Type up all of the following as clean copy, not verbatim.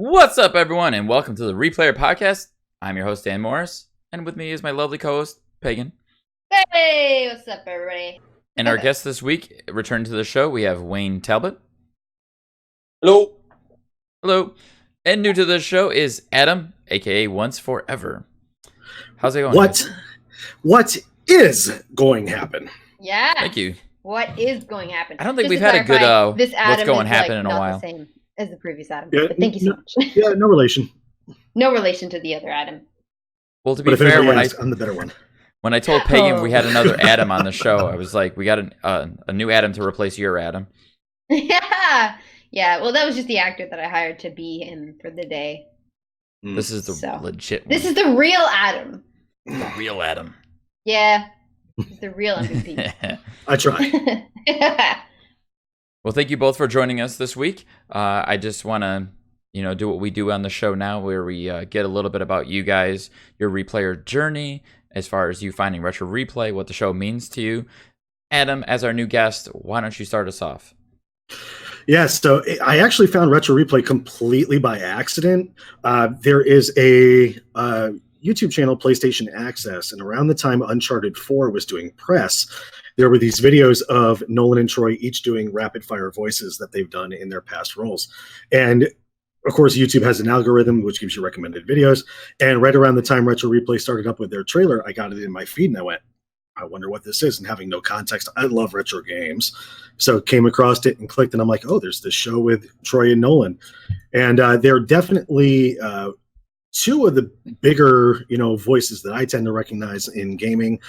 What's up, everyone, and welcome to the Replayer Podcast. I'm your host, Dan Morris, and with me is my lovely co-host, Pagan. Hey, what's up, everybody? And our guest this week, returning to the show, we have Wayne Talbot. Hello. Hello. And new to the show is Adam, aka Once Forever. How's it going? What is going to happen? Yeah. Thank you. What is going to happen? I don't think Just we've to had a good clarify, this Adam what's going is, to happen like, in a not while. The same as the previous Adam. Yeah, But thank you so much. Yeah, no relation. No relation to the other Adam. Well, to But be if fair, anybody when asks, I'm the better one. when I told Pagan we had Oh. another Adam on the show, I was like, we got a new Adam to replace your Adam. Yeah. Yeah. Well, that was just the actor that I hired to be him for the day. This is the So, legit one. This is the real Adam. the real Adam. Yeah. It's the real MVP. I try. Well, thank you both for joining us this week. I just want to, do what we do on the show now, where we get a little bit about you guys, your replayer journey, as far as you finding Retro Replay, what the show means to you. Adam, as our new guest, why don't you start us off? Yeah, so I actually found Retro Replay completely by accident. There is a YouTube channel, PlayStation Access, and around the time Uncharted 4 was doing press, there were these videos of Nolan and Troy each doing rapid-fire voices that they've done in their past roles. And, of course, YouTube has an algorithm which gives you recommended videos. And right around the time Retro Replay started up with their trailer, I got it in my feed, and I went, I wonder what this is. And having no context, I love retro games. So came across it and clicked, and I'm like, oh, there's this show with Troy and Nolan. And they're definitely two of the bigger, voices that I tend to recognize in gaming.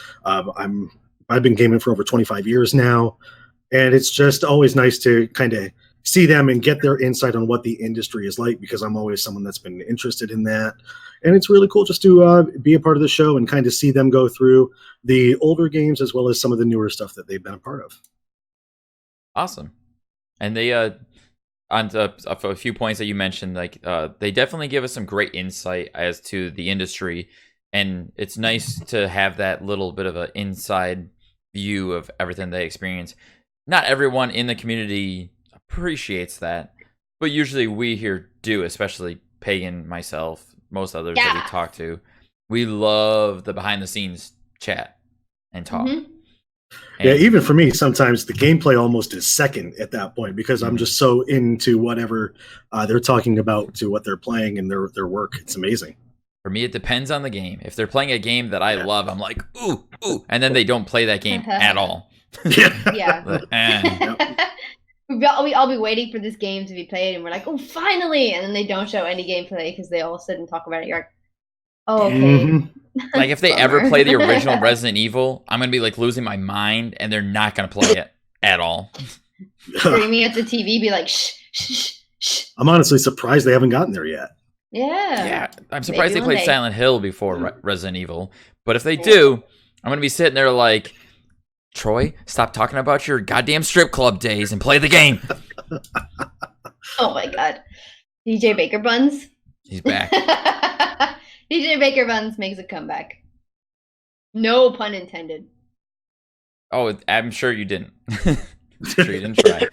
I've been gaming for over 25 years now, and it's just always nice to kind of see them and get their insight on what the industry is like, because I'm always someone that's been interested in that. And it's really cool just to be a part of the show and kind of see them go through the older games as well as some of the newer stuff that they've been a part of. Awesome. And they, on a few points that you mentioned, they definitely give us some great insight as to the industry. And it's nice to have that little bit of an inside view of everything they experience. Not everyone in the community appreciates that, but usually we here do, especially Pagan, myself, most others that we talk to. We love the behind the scenes chat and talk. Mm-hmm. Yeah, even for me, sometimes the gameplay almost is second at that point, because I'm just so into whatever they're talking about to what they're playing and their work. It's amazing. For me, it depends on the game. If they're playing a game that I love, I'm like, ooh, and then they don't play that game at all. Yeah. Like, I'll be waiting for this game to be played, and we're like, oh, finally! And then they don't show any gameplay because they all sit and talk about it. You're like, oh, okay. Mm-hmm. Like, if they ever play the original Resident Evil, I'm going to be like losing my mind, and they're not going to play it at all. Screaming at the TV, be like, shh, shh, shh. I'm honestly surprised they haven't gotten there yet. Yeah, I'm surprised Maybe they played one day. Silent Hill before Resident Evil. But if they do, I'm going to be sitting there like, Troy, stop talking about your goddamn strip club days and play the game. Oh my god. DJ Baker Buns. He's back. DJ Baker Buns makes a comeback. No pun intended. Oh, I'm sure you didn't. I'm sure you didn't try.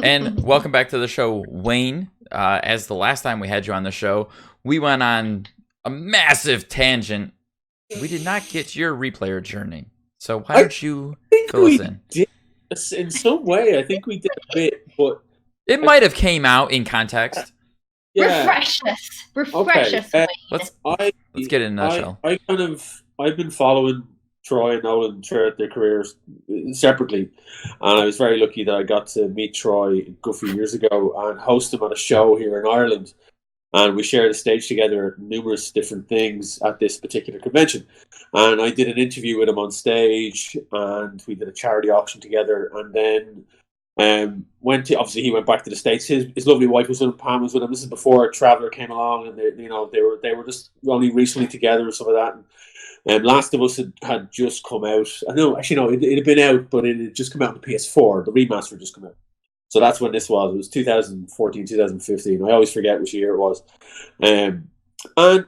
And welcome back to the show, Wayne. As the last time we had you on the show, we went on a massive tangent. We did not get your replayer journey. So why don't you fill us in? In some way, I think we did a bit, but It might have came out in context. yeah. Refresh us. Refresh us, Okay, Wayne. Let's get it in a nutshell. I've been following Troy and Nolan throughout their careers separately, and I was very lucky that I got to meet Troy a good few years ago and host him at a show here in Ireland. And we shared a stage together at numerous different things at this particular convention. And I did an interview with him on stage, and we did a charity auction together. And then obviously he went back to the States. His lovely wife was with him, Pam was with him. This is before Traveller came along, and they were just only recently together and stuff like that. And Last of Us had just come out. I know, actually, no, it had been out, but it had just come out on the PS4. The remaster had just come out. So that's when this was. It was 2014, 2015. I always forget which year it was. And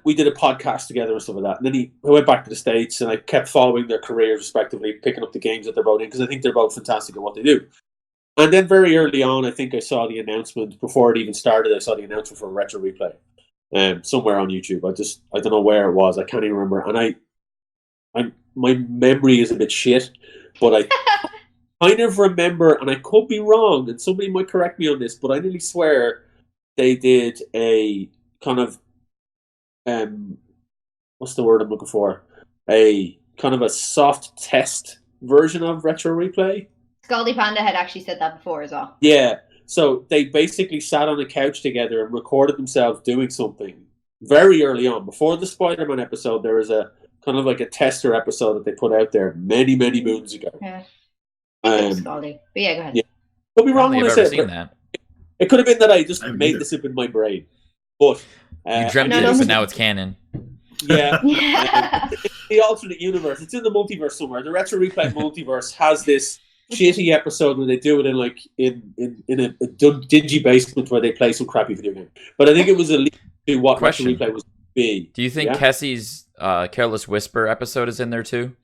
we did a podcast together and stuff like that. And then I went back to the States, and I kept following their careers respectively, picking up the games that they're both in, because I think they're both fantastic at what they do. And then very early on, I think I saw the announcement before it even started. I saw the announcement for Retro Replay, somewhere on YouTube. I don't know where it was. I can't even remember. And my memory is a bit shit, but I kind of remember, and I could be wrong, and somebody might correct me on this, but I nearly swear they did a kind of what's the word I'm looking for? A kind of a soft test version of Retro Replay. Scaldy Panda had actually said that before as well. Yeah. So they basically sat on a couch together and recorded themselves doing something very early on. Before the Spider-Man episode, there was a kind of like a tester episode that they put out there many, many moons ago. Yeah. Scaldy. But yeah, go ahead. Yeah. Could be wrong when I say seen that. It could have been that I just made this up in my brain. But you dreamt it, but now it's canon. Yeah. The alternate universe. It's in the multiverse somewhere. The Retro Replay multiverse has this shitty episode where they do it in a dingy basement where they play some crappy video game. But I think it was a lead to what Retro Replay was to be. Do you think Kessie's Careless Whisper episode is in there too?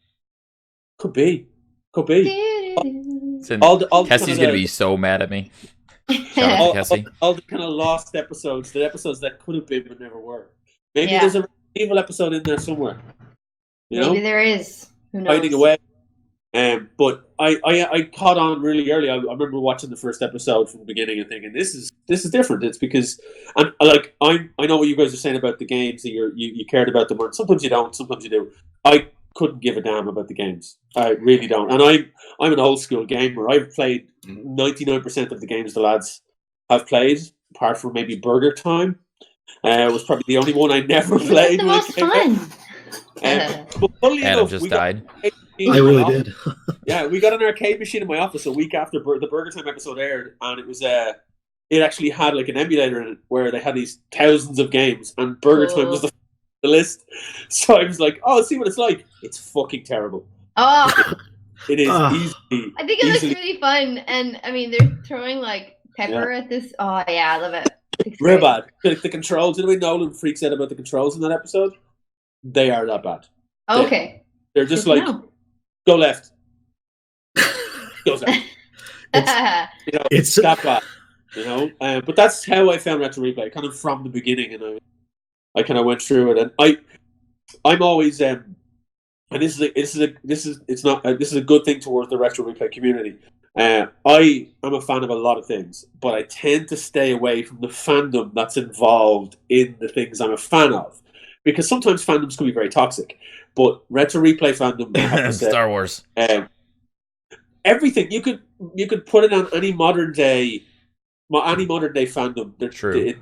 Could be. Kessie's gonna be so mad at me. Shout out to Kessie. All the kind of lost episodes, the episodes that could have been but never were. Maybe there's a evil episode in there somewhere. Maybe there is. Who knows? Hiding away. But I caught on really early. I remember watching the first episode from the beginning and thinking this is different. It's because I know what you guys are saying about the games that you cared about them. Sometimes you don't. Sometimes you do. I couldn't give a damn about the games. I really don't. And I'm an old school gamer. I've played 99% of the games the lads have played, apart from maybe Burger Time. It was probably the only one I never played. The most fun. But funnily Adam enough, just died. I really did. Yeah, we got an arcade machine in my office a week after the Burger Time episode aired, and it was it actually had like an emulator in it where they had these thousands of games, and Burger Time was the list. So I was like, "Oh, let's see what it's like." It's fucking terrible. Oh, it is easily. I think it looks really fun, and I mean they're throwing like pepper at this. Oh yeah, I love it. Real bad. The controls. You know when Nolan freaks out about the controls in that episode? They are that bad. Okay. They're just like, go left. Goes left. It's that bad. But that's how I found Retro Replay, kind of from the beginning, and I kind of went through it, and I'm always and this is a good thing towards the Retro Replay community. I am a fan of a lot of things, but I tend to stay away from the fandom that's involved in the things I'm a fan of, because sometimes fandoms can be very toxic. But Retro Replay fandom, I have to say, Star Wars, everything you could put it on any modern day fandom. True.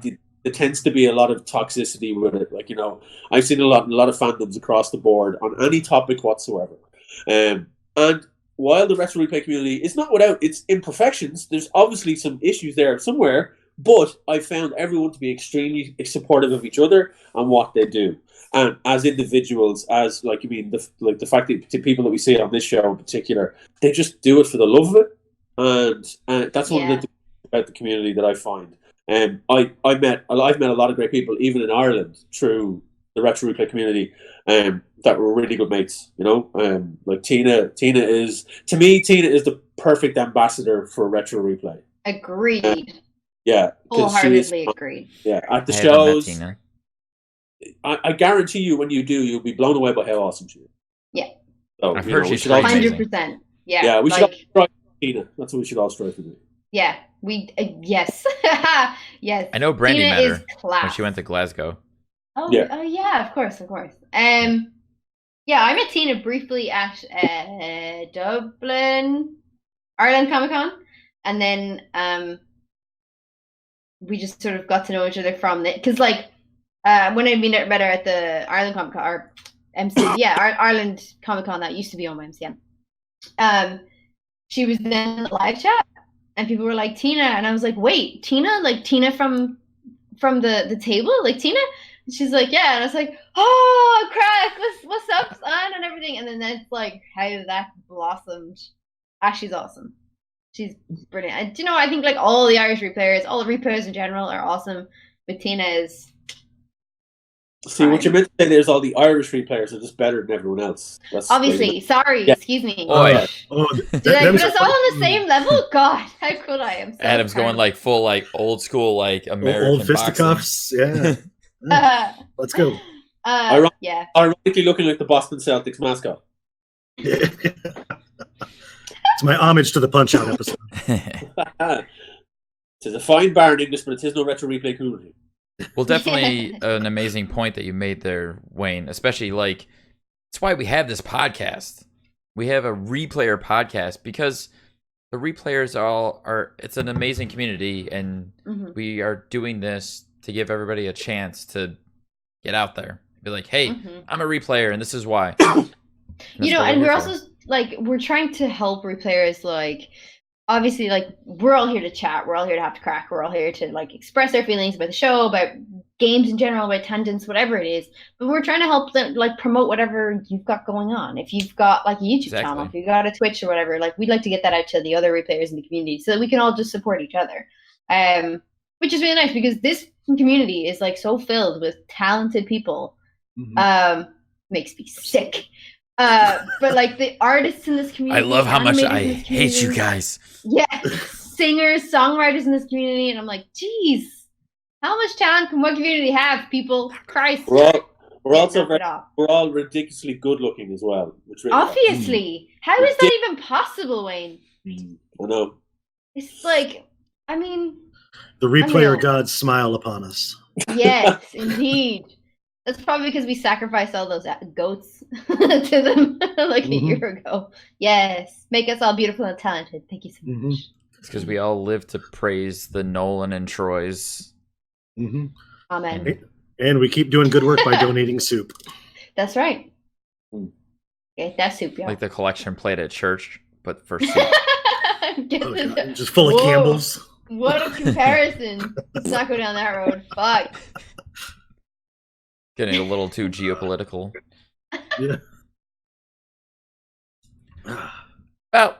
There tends to be a lot of toxicity with it. Like, I've seen a lot of fandoms across the board on any topic whatsoever. And while the Retro Replay community is not without its imperfections, there's obviously some issues there somewhere, but I found everyone to be extremely supportive of each other and what they do. And as individuals, as the fact that the people that we see on this show in particular, they just do it for the love of it. And that's one of the things about the community that I find. I've met a lot of great people, even in Ireland, through the Retro Replay community, that were really good mates. Like Tina is, to me, the perfect ambassador for Retro Replay. Agreed. Yeah, wholeheartedly agreed. Yeah, at the shows, I guarantee you, when you do, you'll be blown away by how awesome she is. Yeah, so, I've heard she's 100%. Yeah, we should all try Tina. That's what we should all strive to do. Yeah, yes, yes. I know Brandy Tina met her is class. when she went to Glasgow. Oh yeah, of course. Yeah, I met Tina briefly at Dublin, Ireland Comic Con, and then we just sort of got to know each other from it. Because when I met her at the Ireland Comic Con or Ireland Comic Con that used to be on my MCM. She was then in the live chat, and people were like, Tina, and I was like, wait, Tina, like Tina from the table, like Tina. And she's like, yeah, and I was like, oh, crack, what's up, son, and everything. And then that's like how that blossomed. She's awesome. She's brilliant. And, I think like all the Irish replayers, all the replayers in general are awesome. But Tina is See, what you meant to say there is all the Irish replayers are just better than everyone else. That's Obviously, sorry, Yeah. excuse me. Oi. Did I put us all on the same level? God, how cool I am. So Adam's going like full like old school like American old boxing. fisticuffs. Yeah. Let's go. Yeah. Ironically looking like the Boston Celtics mascot. It's my homage to the Punch Out episode. It is a fine bar in English, but it is no retro replay community. Well, definitely an amazing point that you made there, Wayne. Especially like that's why we have this podcast. We have a replayer podcast because the replayers are it's an amazing community, and we are doing this to give everybody a chance to get out there. Be like, hey, I'm a replayer, and this is why. You know, and we're also like we're trying to help replayers. Like, obviously, like we're all here to chat. We're all here to have to crack. We're all here to like express our feelings about the show, about games in general, about tangents, whatever it is. But we're trying to help them like promote whatever you've got going on. If you've got like a YouTube channel, if you've got a Twitch or whatever, like we'd like to get that out to the other replayers in the community so that we can all just support each other. Which is really nice because this community is like so filled with talented people. Makes me sick. But like the artists in this community, I love how much I hate you guys. Yeah, singers, songwriters in this community, and I'm like, geez, how much talent can one community have? People, Christ. We're all ridiculously good looking as well. Which really obviously, how is that even possible, Wayne? I know. It's like, I mean, the replayer gods smile upon us. Yes, indeed. That's probably because we sacrificed all those goats to them like a year ago. Yes. Make us all beautiful and talented. Thank you so much. It's because we all live to praise the Nolan and Troys. Amen. And we keep doing good work by donating soup. That's right. Okay, that's soup, y'all. Like the collection plate at church, but for soup. Just full of Campbell's. What a comparison. Let's not go down that road. Fuck. Getting a little too geopolitical. Yeah. Well,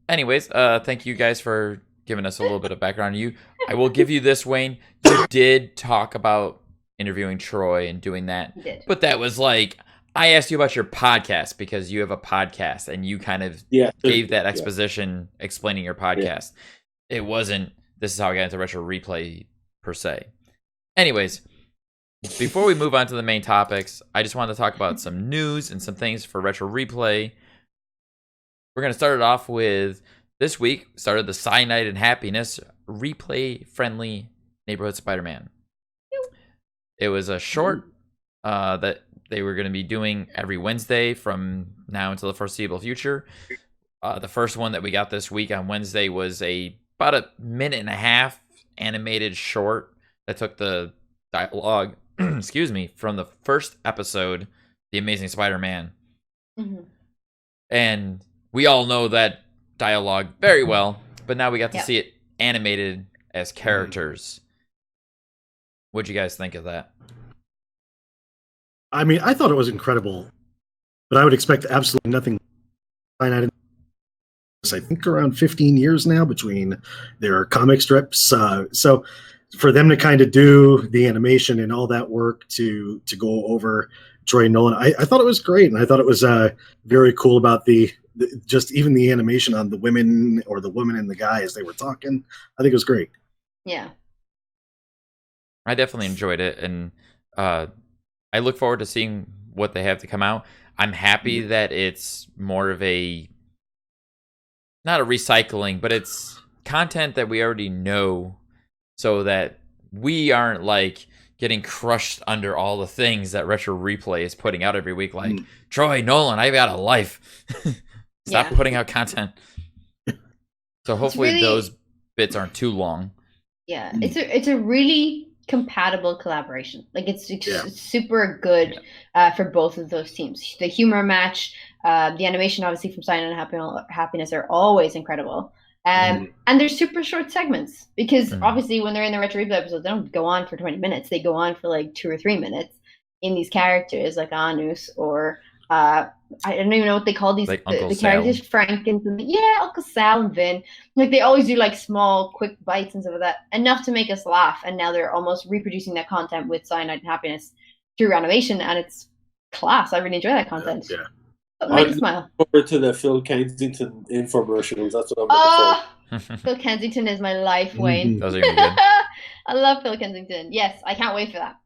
anyways, thank you guys for giving us a little bit of background on you. I will give you this, Wayne. You did talk about interviewing Troy and doing that. You did. But that was like, I asked you about your podcast because you have a podcast and you kind of gave that exposition explaining your podcast. It wasn't, this is how I got into retro replay per se. Anyways, before we move on to the main topics, I just wanted to talk about some news and some things for retro replay. We're going to start it off with this week, started the Cyanide and Happiness replay friendly neighborhood Spider-Man. It was a short that they were going to be doing every Wednesday from now until the foreseeable future. The first one that we got this week on Wednesday was about a minute and a half animated short that took the dialogue excuse me, from the first episode, The Amazing Spider-Man. And we all know that dialogue very well, but now we got to see it animated as characters. What'd you guys think of that? I mean, I thought it was incredible, but I would expect absolutely nothing. I think around 15 years now between their comic strips. So for them to kind of do the animation and all that work to go over Troy and Nolan, I thought it was great, and I thought it was very cool about just even the animation on the women or the woman and the guy as they were talking. I think it was great. Yeah, I definitely enjoyed it, and I look forward to seeing what they have to come out. I'm happy that it's more of not a recycling, but it's content that we already know, so that we aren't like getting crushed under all the things that Retro Replay is putting out every week. Like, Troy, Nolan, I've got a life. Stop putting out content. So hopefully those bits aren't too long. Yeah, it's a really compatible collaboration. Like it's super good for both of those teams. The humor match, the animation obviously from Sign and Happiness are always incredible. And they're super short segments because obviously when they're in the Retro Replay episodes, they don't go on for 20 minutes. They go on for like 2 or 3 minutes in these characters like Anus or I don't even know what they call these like the characters, Frank and Uncle Sal and Vin. Like they always do like small quick bites and stuff like that, enough to make us laugh. And now they're almost reproducing that content with Cyanide and Happiness. through animation, and it's class. I really enjoy that content. Yeah. Something make you smile. Forward to the Phil Kensington infomercials. That's what I'm looking Oh, for. Phil Kensington is my life, Wayne. Those are gonna be good. I love Phil Kensington. Yes, I can't wait for that.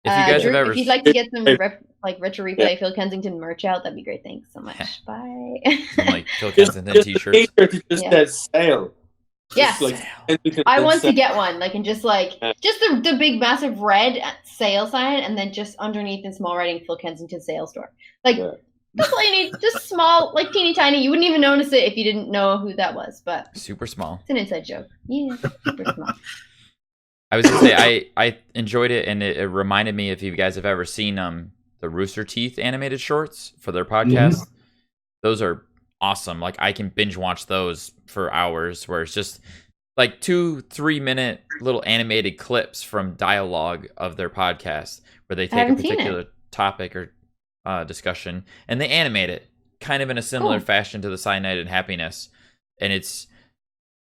If you guys Drew, have ever, if you'd like to get some retro replay Phil Kensington merch out, that'd be great. Thanks so much. Bye. some, like Phil Kensington Just t-shirts. a t-shirt that just says sale. Yes. Just like, I want to get one, like, and just the big massive red sale sign, and then just underneath in small writing, Phil Kensington sale store. Like, that's all you need. Just small, like teeny tiny. You wouldn't even notice it if you didn't know who that was. But super small. It's an inside joke. Yeah, super small. I was gonna say I enjoyed it, and it reminded me if you guys have ever seen the Rooster Teeth animated shorts for their podcast. Mm-hmm. Those are awesome. Like, I can binge watch those for hours, where it's just like 2-3 minute little animated clips from dialogue of their podcast, where they take a particular topic or discussion and they animate it kind of in a similar fashion to the Cyanide and Happiness. And it's,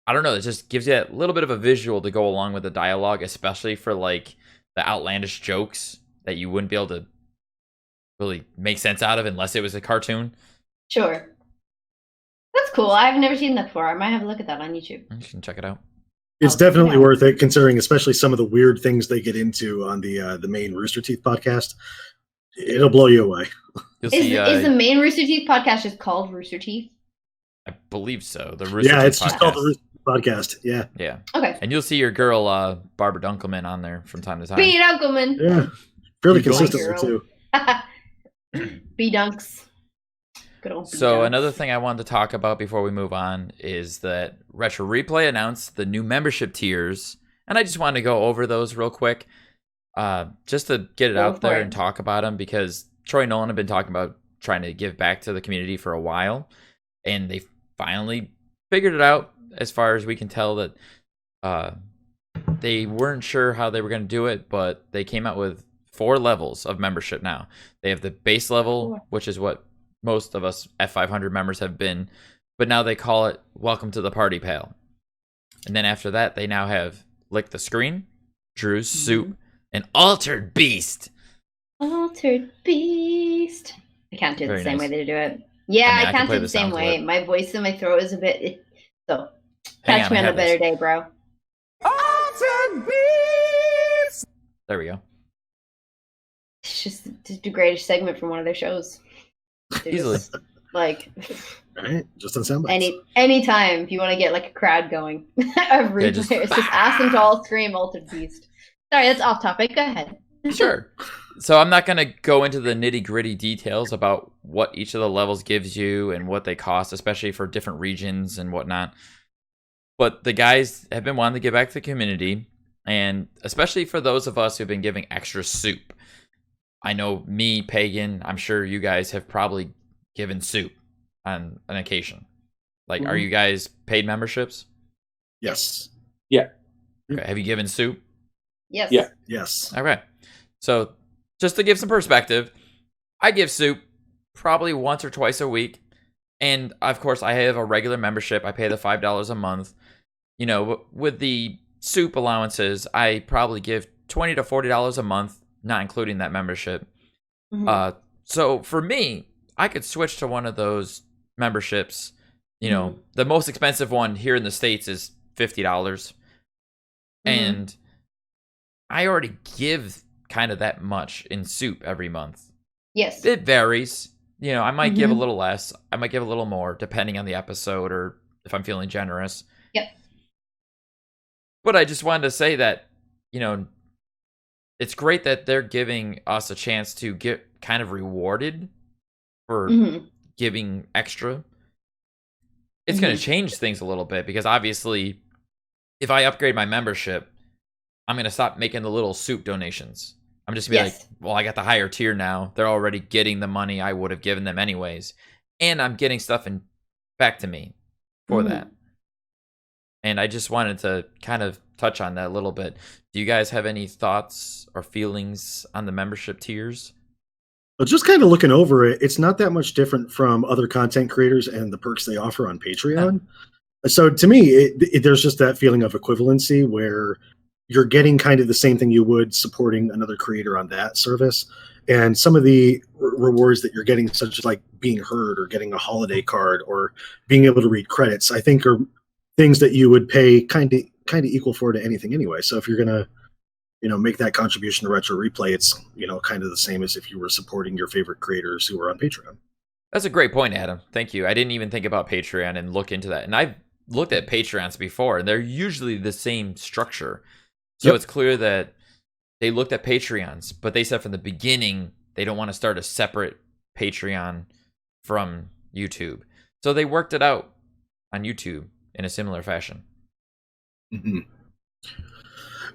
I don't know, it just gives you a little bit of a visual to go along with the dialogue, especially for like the outlandish jokes that you wouldn't be able to really make sense out of unless it was a cartoon. Sure. That's cool. I've never seen that before. I might have a look at that on YouTube. You can check it out. It's definitely worth it, considering especially some of the weird things they get into on the main Rooster Teeth podcast. It'll blow you away. Is the main Rooster Teeth podcast just called Rooster Teeth? I believe so. The Rooster Teeth it's podcast. just called the Rooster Teeth podcast. Yeah. Yeah. Okay. And you'll see your girl Barbara Dunkelman on there from time to time. B. Dunkelman. Yeah. Fairly consistently too. B Dunks. Good old B So Dunks. another thing I wanted to talk about before we move on is that Retro Replay announced the new membership tiers, and I just wanted to go over those real quick, just to get it out there and talk about them, because Troy and Nolan have been talking about trying to give back to the community for a while, and they finally figured it out, as far as we can tell, that they weren't sure how they were going to do it, but they came out with 4 levels of membership now. They have the base level, which is what most of us F500 members have been, but now they call it Welcome to the Party Pal. And then after that, they now have Lick the Screen, Drew's Soup, and Altered Beast. Altered Beast. I can't do it the same way they do it. Yeah, I can't do it the same way. My voice in my throat is a bit... So, catch me on a better day, bro. Altered Beast! There we go. It's just the greatest segment from one of their shows. Easily. Like, right? Just on soundbites. Anytime if you want to get like a crowd going. It's just ask them to all scream Altered Beast. Sorry, that's off topic. Go ahead. Sure. So I'm not going to go into the nitty gritty details about what each of the levels gives you and what they cost, especially for different regions and whatnot. But the guys have been wanting to give back to the community, and especially for those of us who've been giving extra soup. I know me, Pagan, I'm sure you guys have probably given soup on an occasion. Like, are you guys paid memberships? Yes. Yeah. Okay. Have you given soup? Yes. Yeah. Yes. Okay. So just to give some perspective, I give soup probably once or twice a week. And of course, I have a regular membership. I pay the $5 a month. You know, with the soup allowances, I probably give $20 to $40 a month, not including that membership. So for me, I could switch to one of those memberships. You know, the most expensive one here in the States is $50. And I already give kind of that much in soup every month. Yes. It varies. You know, I might give a little less. I might give a little more, depending on the episode or if I'm feeling generous. Yep. But I just wanted to say that, you know, it's great that they're giving us a chance to get kind of rewarded for giving extra. It's going to change things a little bit, because obviously, if I upgrade my membership, I'm going to stop making the little soup donations. I'm just going to be like, well, I got the higher tier now. They're already getting the money I would have given them anyways. And I'm getting stuff back to me for that. And I just wanted to kind of touch on that a little bit. Do you guys have any thoughts or feelings on the membership tiers? Well, just kind of looking over it, it's not that much different from other content creators and the perks they offer on Patreon. So to me, there's just that feeling of equivalency where you're getting kind of the same thing you would supporting another creator on that service. And some of the rewards that you're getting, such as like being heard or getting a holiday card or being able to read credits, I think are things that you would pay kind of equal for to anything anyway. So if you're gonna make that contribution to Retro Replay, it's kind of the same as if you were supporting your favorite creators who are on Patreon. That's a great point, Adam. Thank you. I didn't even think about Patreon and look into that. And I've looked at Patreons before, and they're usually the same structure. So It's clear that they looked at Patreons, but they said from the beginning they don't want to start a separate Patreon from YouTube. So they worked it out on YouTube in a similar fashion. Mm-hmm.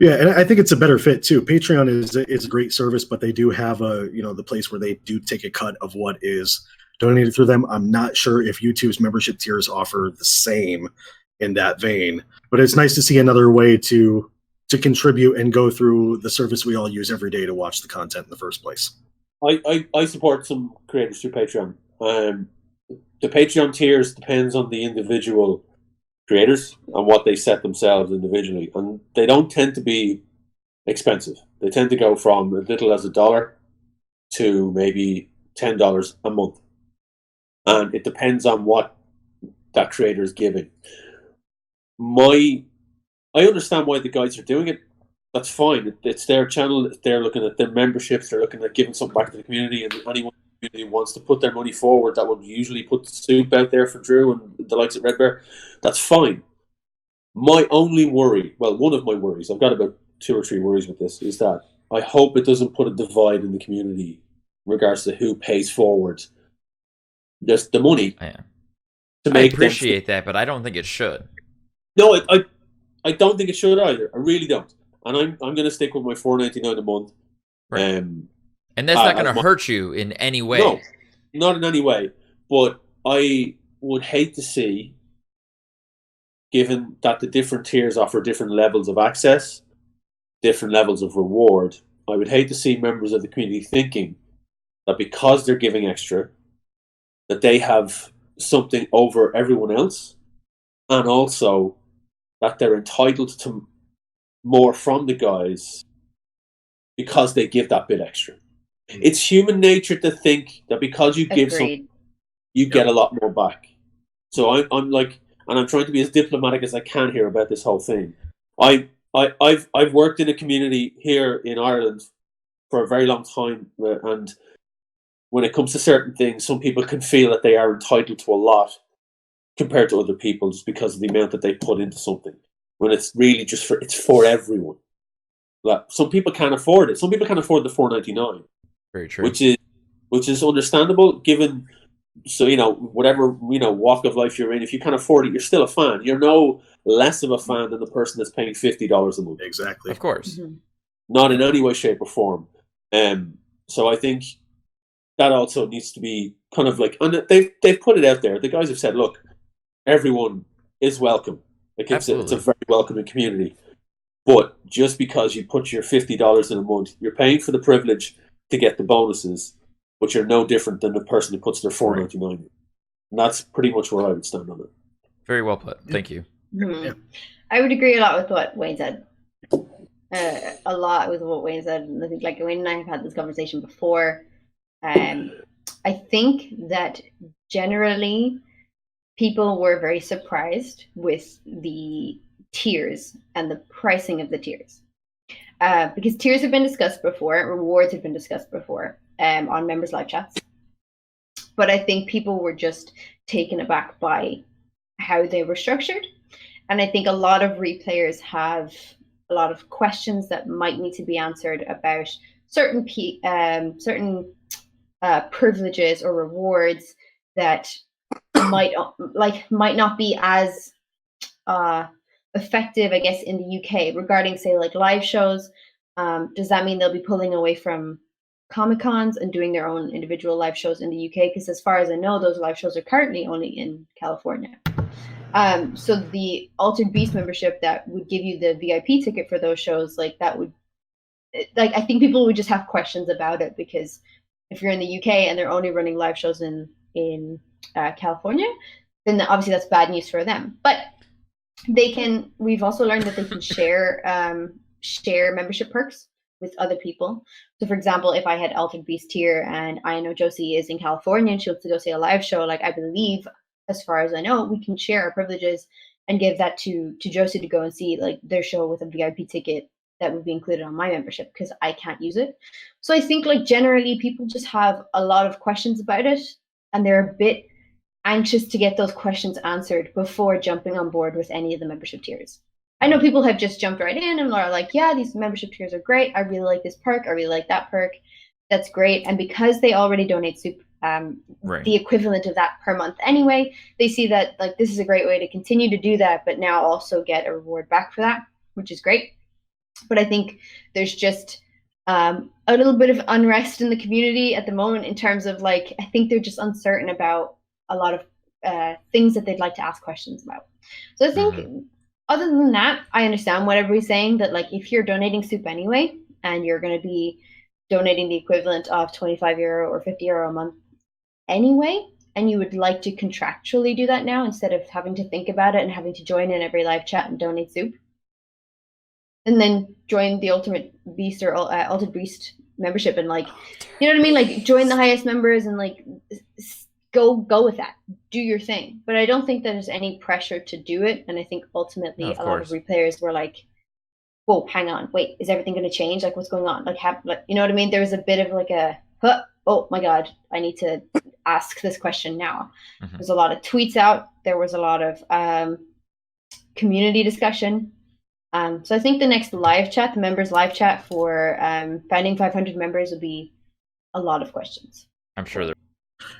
Yeah, and I think it's a better fit too. Patreon is a great service, but they do have the place where they do take a cut of what is donated through them. I'm not sure if YouTube's membership tiers offer the same in that vein, but it's nice to see another way to contribute and go through the service we all use every day to watch the content in the first place. I support some creators through Patreon. The Patreon tiers depends on the individual creators and what they set themselves individually, and they don't tend to be expensive. They tend to go from as little as $1 to maybe $10 a month, and it depends on what that creator is giving. I understand why the guys are doing it. That's fine. It's their channel. They're looking at their memberships. They're looking at giving something back to the community. And anyone in the community wants to put their money forward, that would usually put the soup out there for Drew and the likes of Red Bear. That's fine. My only worry, well, one of my worries, I've got about 2 or 3 worries with this, is that I hope it doesn't put a divide in the community in regards to who pays forward just the money. To make I appreciate that, but I don't think it should. No, I don't think it should either. I really don't. And I'm going to stick with my $4.99 a month. Right. And that's not going to hurt you in any way. No, not in any way. But I would hate to see, given that the different tiers offer different levels of access, different levels of reward, I would hate to see members of the community thinking that because they're giving extra, that they have something over everyone else, and also that they're entitled to more from the guys because they give that bit extra. It's human nature to think that because you give something, you get a lot more back. So I'm like, and I'm trying to be as diplomatic as I can here about this whole thing. I've worked in a community here in Ireland for a very long time, and when it comes to certain things, some people can feel that they are entitled to a lot compared to other people just because of the amount that they put into something, when it's really just it's for everyone. Like, some people can't afford it. Some people can't afford the $4.99. Very true. Which is understandable, given, so whatever walk of life you're in, if you can't afford it, you're still a fan. You're no less of a fan than the person that's paying $50 a month. Exactly. Of course. Mm-hmm. Not in any way, shape, or form. So I think that also needs to be kind of like, and they've put it out there. The guys have said, look, everyone is welcome. Like, it's a very welcoming community. But just because you put your $50 in a month, you're paying for the privilege to get the bonuses, but you're no different than the person who puts their $4.99 in. And that's pretty much where I would stand on it. Very well put. Thank you. Mm-hmm. Yeah. I would agree a lot with what Wayne said. A lot with what Wayne said. And I think, like, Wayne and I have had this conversation before. I think that generally people were very surprised with the tiers and the pricing of the tiers. Because tiers have been discussed before, rewards have been discussed before on members' live chats. But I think people were just taken aback by how they were structured. And I think a lot of replayers have a lot of questions that might need to be answered about certain privileges or rewards that might not be as effective, I guess, in the UK regarding, say, like live shows. Does that mean they'll be pulling away from Comic-Cons and doing their own individual live shows in the UK? Because as far as I know, those live shows are currently only in California. So the Altered Beast membership that would give you the VIP ticket for those shows, like that would, like, I think people would just have questions about it, because if you're in the UK and they're only running live shows in California, then obviously that's bad news for them. But they can. We've also learned that they can share share membership perks with other people. So, for example, if I had Altered Beast tier and I know Josie is in California and she wants to go see a live show, like I believe, as far as I know, we can share our privileges and give that to Josie to go and see like their show with a VIP ticket that would be included on my membership because I can't use it. So I think like generally people just have a lot of questions about it and they're a bit anxious to get those questions answered before jumping on board with any of the membership tiers. I know people have just jumped right in and are like, yeah, these membership tiers are great. I really like this perk. I really like that perk. That's great. And because they already donate the equivalent of that per month anyway, they see that like this is a great way to continue to do that, but now also get a reward back for that, which is great. But I think there's just a little bit of unrest in the community at the moment in terms of like, I think they're just uncertain about a lot of things that they'd like to ask questions about. So I think other than that, I understand what everybody's saying, that like if you're donating soup anyway, and you're going to be donating the equivalent of €25 or €50 a month anyway, and you would like to contractually do that now instead of having to think about it and having to join in every live chat and donate soup, and then join the Ultimate Beast or Altered Beast membership and like, you know what I mean? Like join the highest members and like go with that, do your thing. But I don't think there's any pressure to do it. And I think ultimately a lot of replayers were like, whoa, hang on, wait, is everything going to change? Like what's going on? Like, you know what I mean? There was a bit of like oh my God, I need to ask this question now. There's a lot of tweets out. There was a lot of community discussion. So I think the next live chat, the members live chat for Founding 500 members will be a lot of questions. I'm sure there.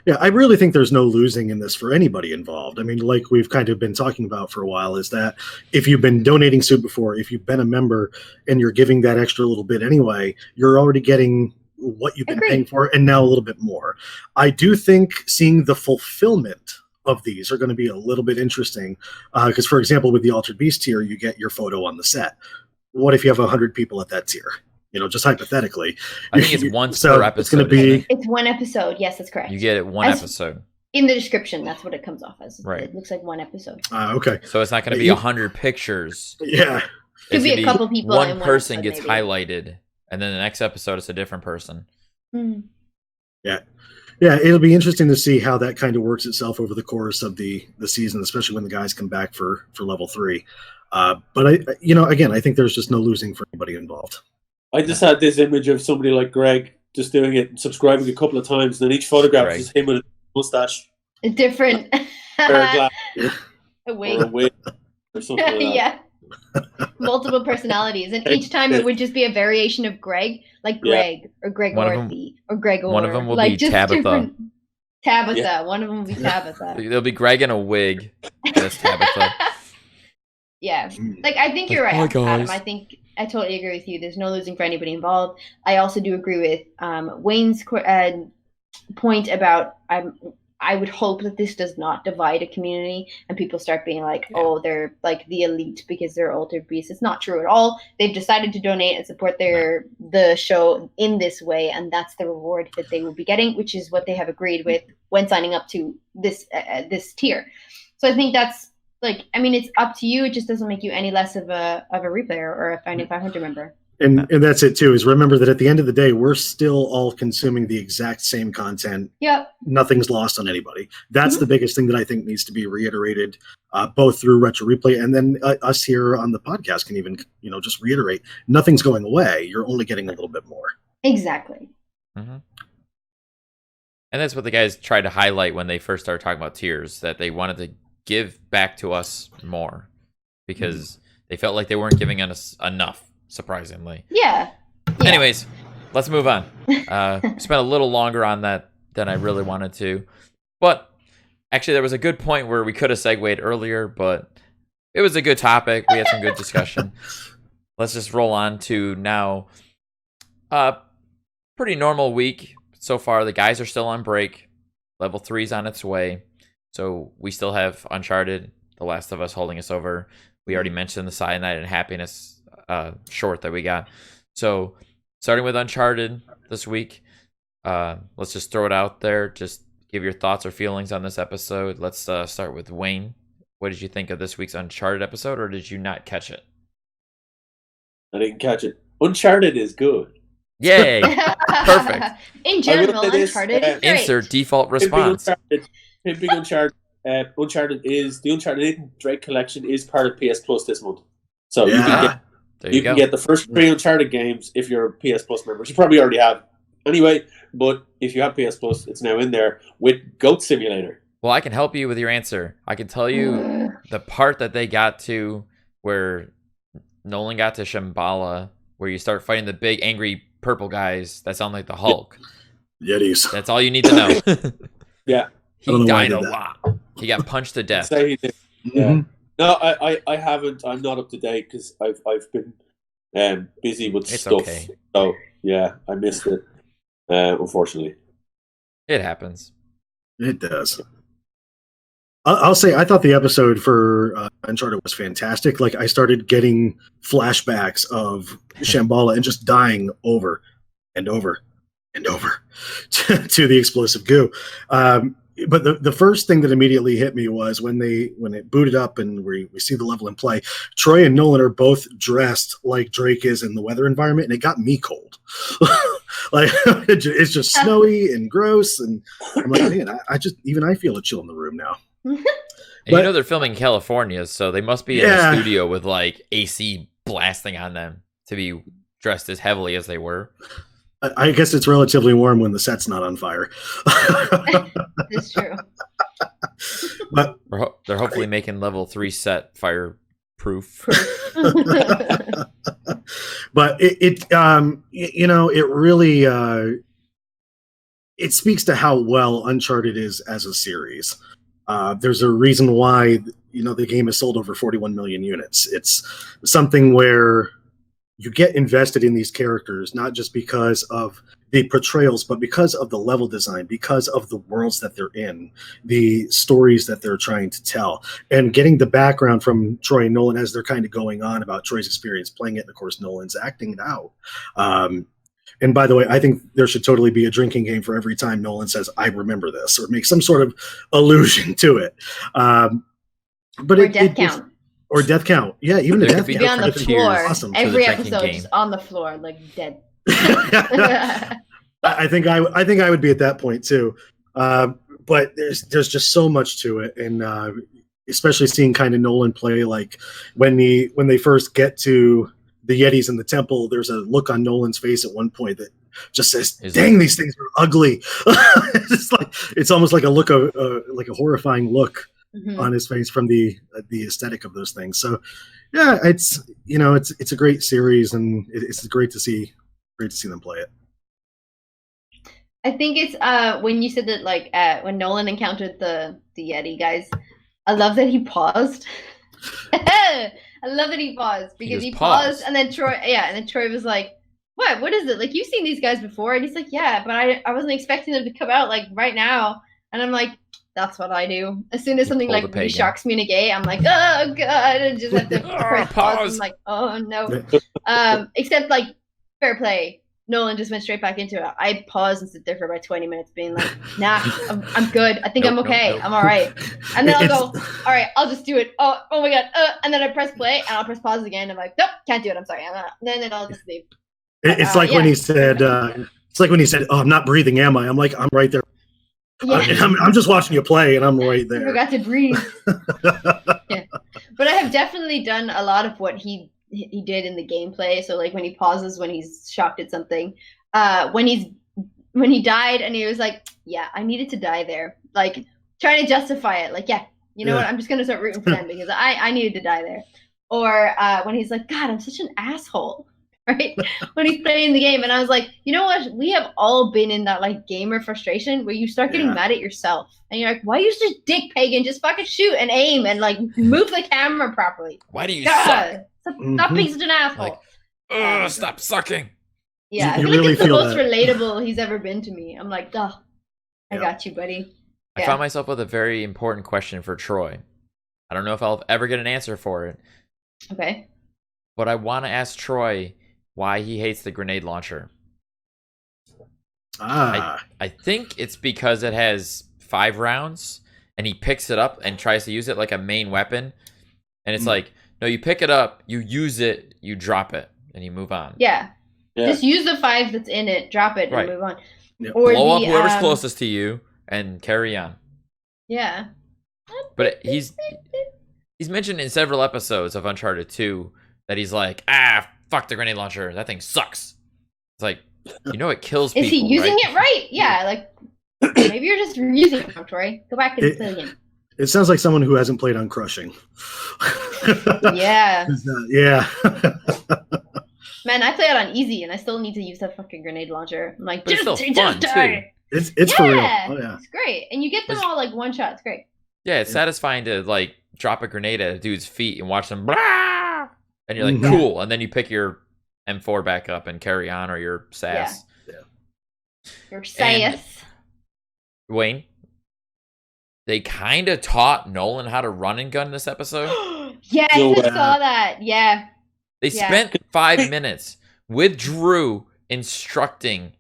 Yeah, I really think there's no losing in this for anybody involved. I mean, like we've kind of been talking about for a while, is that if you've been donating soup before, if you've been a member and you're giving that extra little bit anyway, you're already getting what you've been paying for and now a little bit more. I do think seeing the fulfillment of these are going to be a little bit interesting because, for example, with the Altered Beast tier, you get your photo on the set. What if you have 100 people at that tier? You know, just hypothetically. I think it's once per episode. It's going to be. It's one episode. Yes, that's correct. You get it one episode. In the description, that's what it comes off as. Right. It looks like one episode. Okay. So it's not going to be 100 pictures. Yeah. Could be a couple people. One person gets highlighted, and then the next episode it's a different person. Yeah. Yeah, it'll be interesting to see how that kind of works itself over the course of the season, especially when the guys come back for level 3. But I think there's just no losing for anybody involved. I just had this image of somebody like Greg just doing it and subscribing a couple of times, and then each photograph is him with a mustache. Different. A wig. Or a wig or something like that. Yeah. Multiple personalities, and each time it would just be a variation of Greg, like Greg or Greg Orthy or Gregor. One of them will like be just Tabitha. Tabitha. Yeah. One of them will be Tabitha. There'll be Greg in a wig. That's Tabitha. Yeah, like I think you're right, Adam. I think I totally agree with you. There's no losing for anybody involved. I also do agree with Wayne's point about I would hope that this does not divide a community and people start being like, oh, they're like the elite because they're Altered Beasts. It's not true at all. They've decided to donate and support the show in this way, and that's the reward that they will be getting, which is what they have agreed with when signing up to this tier. So I think that's like, I mean, it's up to you. It just doesn't make you any less of a replayer or a Founding 500 member. And that's it too, is remember that at the end of the day, we're still all consuming the exact same content. Yep. Nothing's lost on anybody. That's the biggest thing that I think needs to be reiterated, both through Retro Replay and then us here on the podcast can even, just reiterate. Nothing's going away. You're only getting a little bit more. Exactly. Mm-hmm. And that's what the guys tried to highlight when they first started talking about tiers, that they wanted to give back to us more because they felt like they weren't giving us enough. Surprisingly. Yeah. Anyways, let's move on. Spent a little longer on that than I really wanted to. But actually, there was a good point where we could have segued earlier, but it was a good topic. We had some good discussion. Let's just roll on to now. Pretty normal week so far. The guys are still on break. Level 3's on its way. So we still have Uncharted, The Last of Us holding us over. We already mentioned the Cyanide and Happiness short that we got. So starting with Uncharted this week, let's just throw it out there. Just give your thoughts or feelings on this episode. Let's start with Wayne. What did you think of this week's Uncharted episode, or did you not catch it? I didn't catch it. Uncharted is good. Yay! Perfect. In general, say this, Uncharted is great. Insert default response. Pimping Uncharted. Uncharted is the Uncharted Drake collection is part of PS Plus this month, so you can get There you you can go. get the first 3 Uncharted games if you're a PS Plus member. You probably already have anyway, but if you have PS Plus, it's now in there with Goat Simulator. Well, I can help you with your answer. I can tell you the part that they got to where Nolan got to Shambhala, where you start fighting the big angry purple guys that sound like the Hulk. Yetis. That's all you need to know. Yeah. I don't He know why I died a did that. lot. He got punched to death. Say he did. Mhm. No, I haven't. I'm not up to date because I've been busy with It's stuff. okay. So yeah, I missed it. Unfortunately. It happens. It does. I'll say I thought the episode for Uncharted was fantastic. Like I started getting flashbacks of Shambhala and just dying over and over and over to the explosive goo. But the first thing that immediately hit me was when it booted up and we see the level in play. Troy and Nolan are both dressed like Drake is in the weather environment, and it got me cold. Like it's just snowy and gross, and I'm like, man, I feel a chill in the room now. And But- you know they're filming in California, so they must be in Yeah. a studio with like AC blasting on them to be dressed as heavily as they were. I guess it's relatively warm when the set's not on fire. It's true. But They're hopefully making level 3 set fireproof. but it really it speaks to how well Uncharted is as a series. There's a reason why the game has sold over 41 million units. It's something where you get invested in these characters, not just because of the portrayals, but because of the level design, because of the worlds that they're in, the stories that they're trying to tell, and getting the background from Troy and Nolan as they're kind of going on about Troy's experience playing it, and of course Nolan's acting it out. And by the way, I think there should totally be a drinking game for every time Nolan says, "I remember this," or make some sort of allusion to it. But Or death count. Or death count. Yeah, even the There death could be Be count. on the different floor. tiers Awesome. to the Every drinking episode game. just on the floor, like dead. I think I would be at that point too. But there's just so much to it, and especially seeing kind of Nolan play, like when they first get to the Yetis in the temple, there's a look on Nolan's face at one point that just says, "Dang, these things are ugly." It's almost like a look of like a horrifying look on his face from the aesthetic of those things. So yeah, it's a great series, and it's great to see them play it. I think it's when you said that, like when Nolan encountered the Yeti guys, I love that he paused. I love that he paused because he paused, and then Troy was like, What is it? Like, you've seen these guys before? And he's like, yeah, but I wasn't expecting them to come out like right now. And I'm like, that's what I do. As soon as something like really shocks me in a game, I'm like, oh god, and just have to press pause. I'm like, oh no. Except like fair play. Nolan just went straight back into it. I paused and sit there for about 20 minutes being like, nah, I'm good. I think I'm okay. I'm all right. And then I'll go, all right, I'll just do it. Oh my god. And then I press play and I'll press pause again. I'm like, nope, can't do it. I'm sorry. Then I'll just leave. It's like when he said, oh, I'm not breathing, am I? I'm like, I'm right there. Yeah. I'm just watching you play and I'm right there. I forgot to breathe. Yeah. But I have definitely done a lot of what he did in the gameplay. So like when he pauses, when he's shocked at something, when he died and he was like, yeah, I needed to die there. Like trying to justify it. Like, yeah, you know what? I'm just going to start rooting for them because I needed to die there. Or when he's like, God, I'm such an asshole. Right? When he's playing the game. And I was like, you know what? We have all been in that like gamer frustration where you start getting mad at yourself. And you're like, why are you such a dick pagan? Just fucking shoot and aim and like move the camera properly. Why do you suck? Stop being such an asshole. Like, stop sucking. Yeah, I feel like it's the most relatable he's ever been to me. I'm like, I got you, buddy. I found myself with a very important question for Troy. I don't know if I'll ever get an answer for it. Okay. But I want to ask Troy why he hates the grenade launcher. I think it's because it has 5 rounds and he picks it up and tries to use it like a main weapon. And it's like, no, you pick it up, you use it, you drop it. and you move on. Yeah. Yeah. Just use the 5 that's in it, drop it, Right. and move on. Yep. Or Blow the, up whoever's closest to you and carry on. Yeah. But he's mentioned in several episodes of Uncharted 2 that he's like, fuck the grenade launcher. That thing sucks. It's like, you know it kills people, Is he using right? it right? Yeah, like, maybe you're just using it wrong, Troy. Go back and play again. It sounds like someone who hasn't played on Crushing. Yeah. Yeah. Man, I play it on easy, and I still need to use that fucking grenade launcher. I'm like, But it's just still fun, die. It's for real. Oh, yeah. It's great. And you get them all, like, one shot. It's great. Yeah, it's satisfying to like drop a grenade at a dude's feet and watch them blah! And you're like, Mhm. cool. And then you pick your M4 back up and carry on, or your SAS. Your SAS. Wayne, they kind of taught Nolan how to run and gun this episode. Yes, No I way. saw that. Yeah. They Yeah. spent 5 minutes with Drew instructing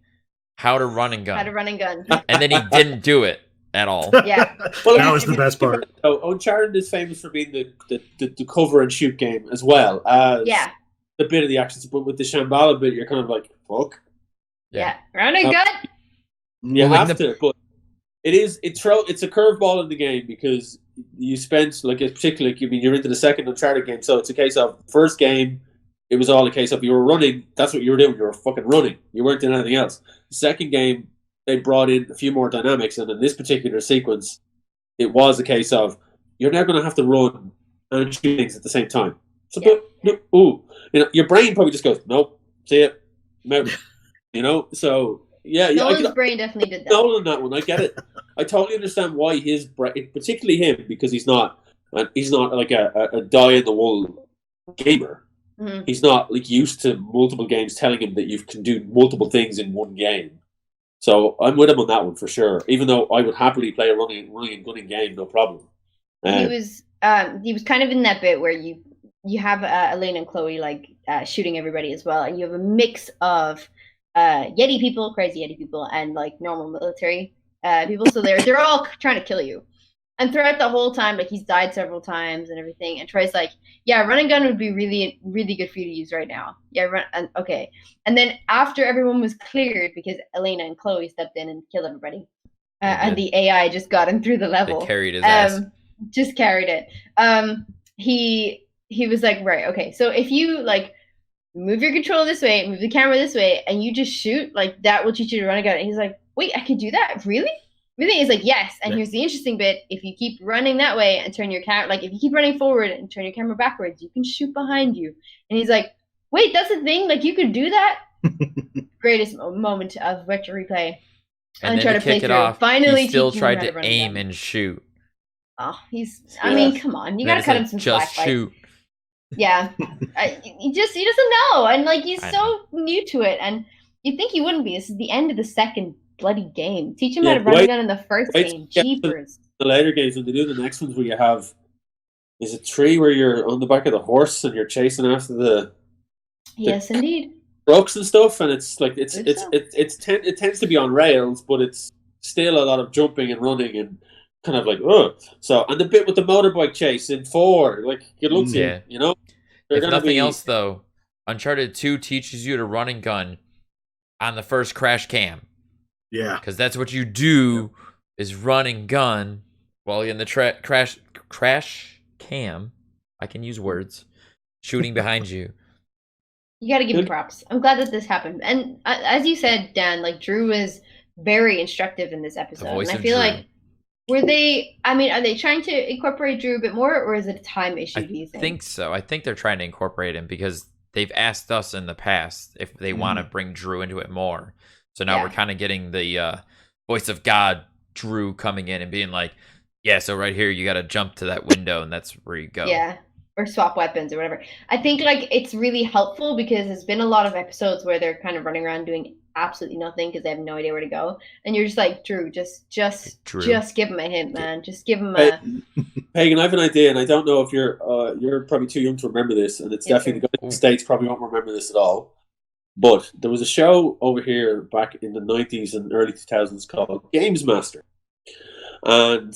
how to run and gun. How to run and gun. And then he didn't do it at all. Yeah. Well, That was the best part. So Uncharted is famous for being the cover and shoot game as well as Yeah. the bit of the action. But with the Shambhala bit, you're kind of like, fuck. Yeah. Run and gun. You Well, have to, but it's a curveball in the game because you spent particularly. I mean, you're into the second Uncharted game, so it's a case of first game. It was all a case of you were running. That's what you were doing. You were fucking running. You weren't doing anything else. The second game, they brought in a few more dynamics, and in this particular sequence, it was a case of you're now going to have to run and shoot things at the same time. So, your brain probably just goes, nope, see it, I'm out. So. Yeah, Nolan's brain definitely did that. Nolan on that one, I get it. I totally understand why his brain, particularly him, because he's not like a die in the wool gamer. Mhm. He's not like used to multiple games telling him that you can do multiple things in one game. So I'm with him on that one for sure. Even though I would happily play a running and gunning game, no problem. He was kind of in that bit where you have Elena and Chloe like shooting everybody as well, and you have a mix of Yeti people, crazy Yeti people, and like normal military people. So they're all trying to kill you. And throughout the whole time, like he's died several times and everything. And Troy's like, "Yeah, run and gun would be really, really good for you to use right now." Yeah, okay. And then after everyone was cleared, because Elena and Chloe stepped in and killed everybody, and the AI just got him through the level. They carried his ass. Just carried it. He was like, right, okay. So if you like move your control this way, move the camera this way, and you just shoot, like that will teach you to run a gun. And he's like, wait, I could do that? Really? Really? He's like, yes. And here's the interesting bit. If you keep running that way and turn your camera, like if you keep running forward and turn your camera backwards, you can shoot behind you. And he's like, wait, that's a thing? Like you could do that? Greatest moment of retro replay. And then to kick it off, Finally he still teaching him tried how to run aim gun. and shoot. Oh, I mean, come on. You And then gotta it's cut like, him some just slack. shoot. Yeah. He doesn't know. And like he's I so new to it. And you'd think he wouldn't be. This is the end of the second bloody game. Teach him how to run a gun in the first game. Jeepers. The later games, when they do the next ones where you have, is it 3 where you're on the back of the horse and you're chasing after the Yes, indeed. trucks and stuff, and it's like it tends to be on rails, but it's still a lot of jumping and running and kind of like So, and the bit with the motorbike chase in 4, like it looks Yeah. you know. If nothing else, though, Uncharted 2 teaches you to run and gun on the first crash cam. Yeah. Because that's what you do is run and gun while you're in the crash cam. I can use words. Shooting behind you. You got to give him props. I'm glad that this happened. And as you said, Dan, like Drew was very instructive in this episode. The voice and I of feel Drew. like, are they trying to incorporate Drew a bit more, or is it a time issue, do you think? I think so. I think they're trying to incorporate him because they've asked us in the past if they want to bring Drew into it more. So now we're kind of getting the voice of God, Drew, coming in and being like, yeah, so right here, you got to jump to that window, and that's where you go. Yeah, or swap weapons or whatever. I think like it's really helpful because there's been a lot of episodes where they're kind of running around doing absolutely nothing because they have no idea where to go, and you're just like, Drew, just give him a hint, man. Just give him a. Pagan, I have an idea, and I don't know if you're probably too young to remember this, and it's definitely the guys in the States probably won't remember this at all. But there was a show over here back in the 90s and early 2000s called Games Master. And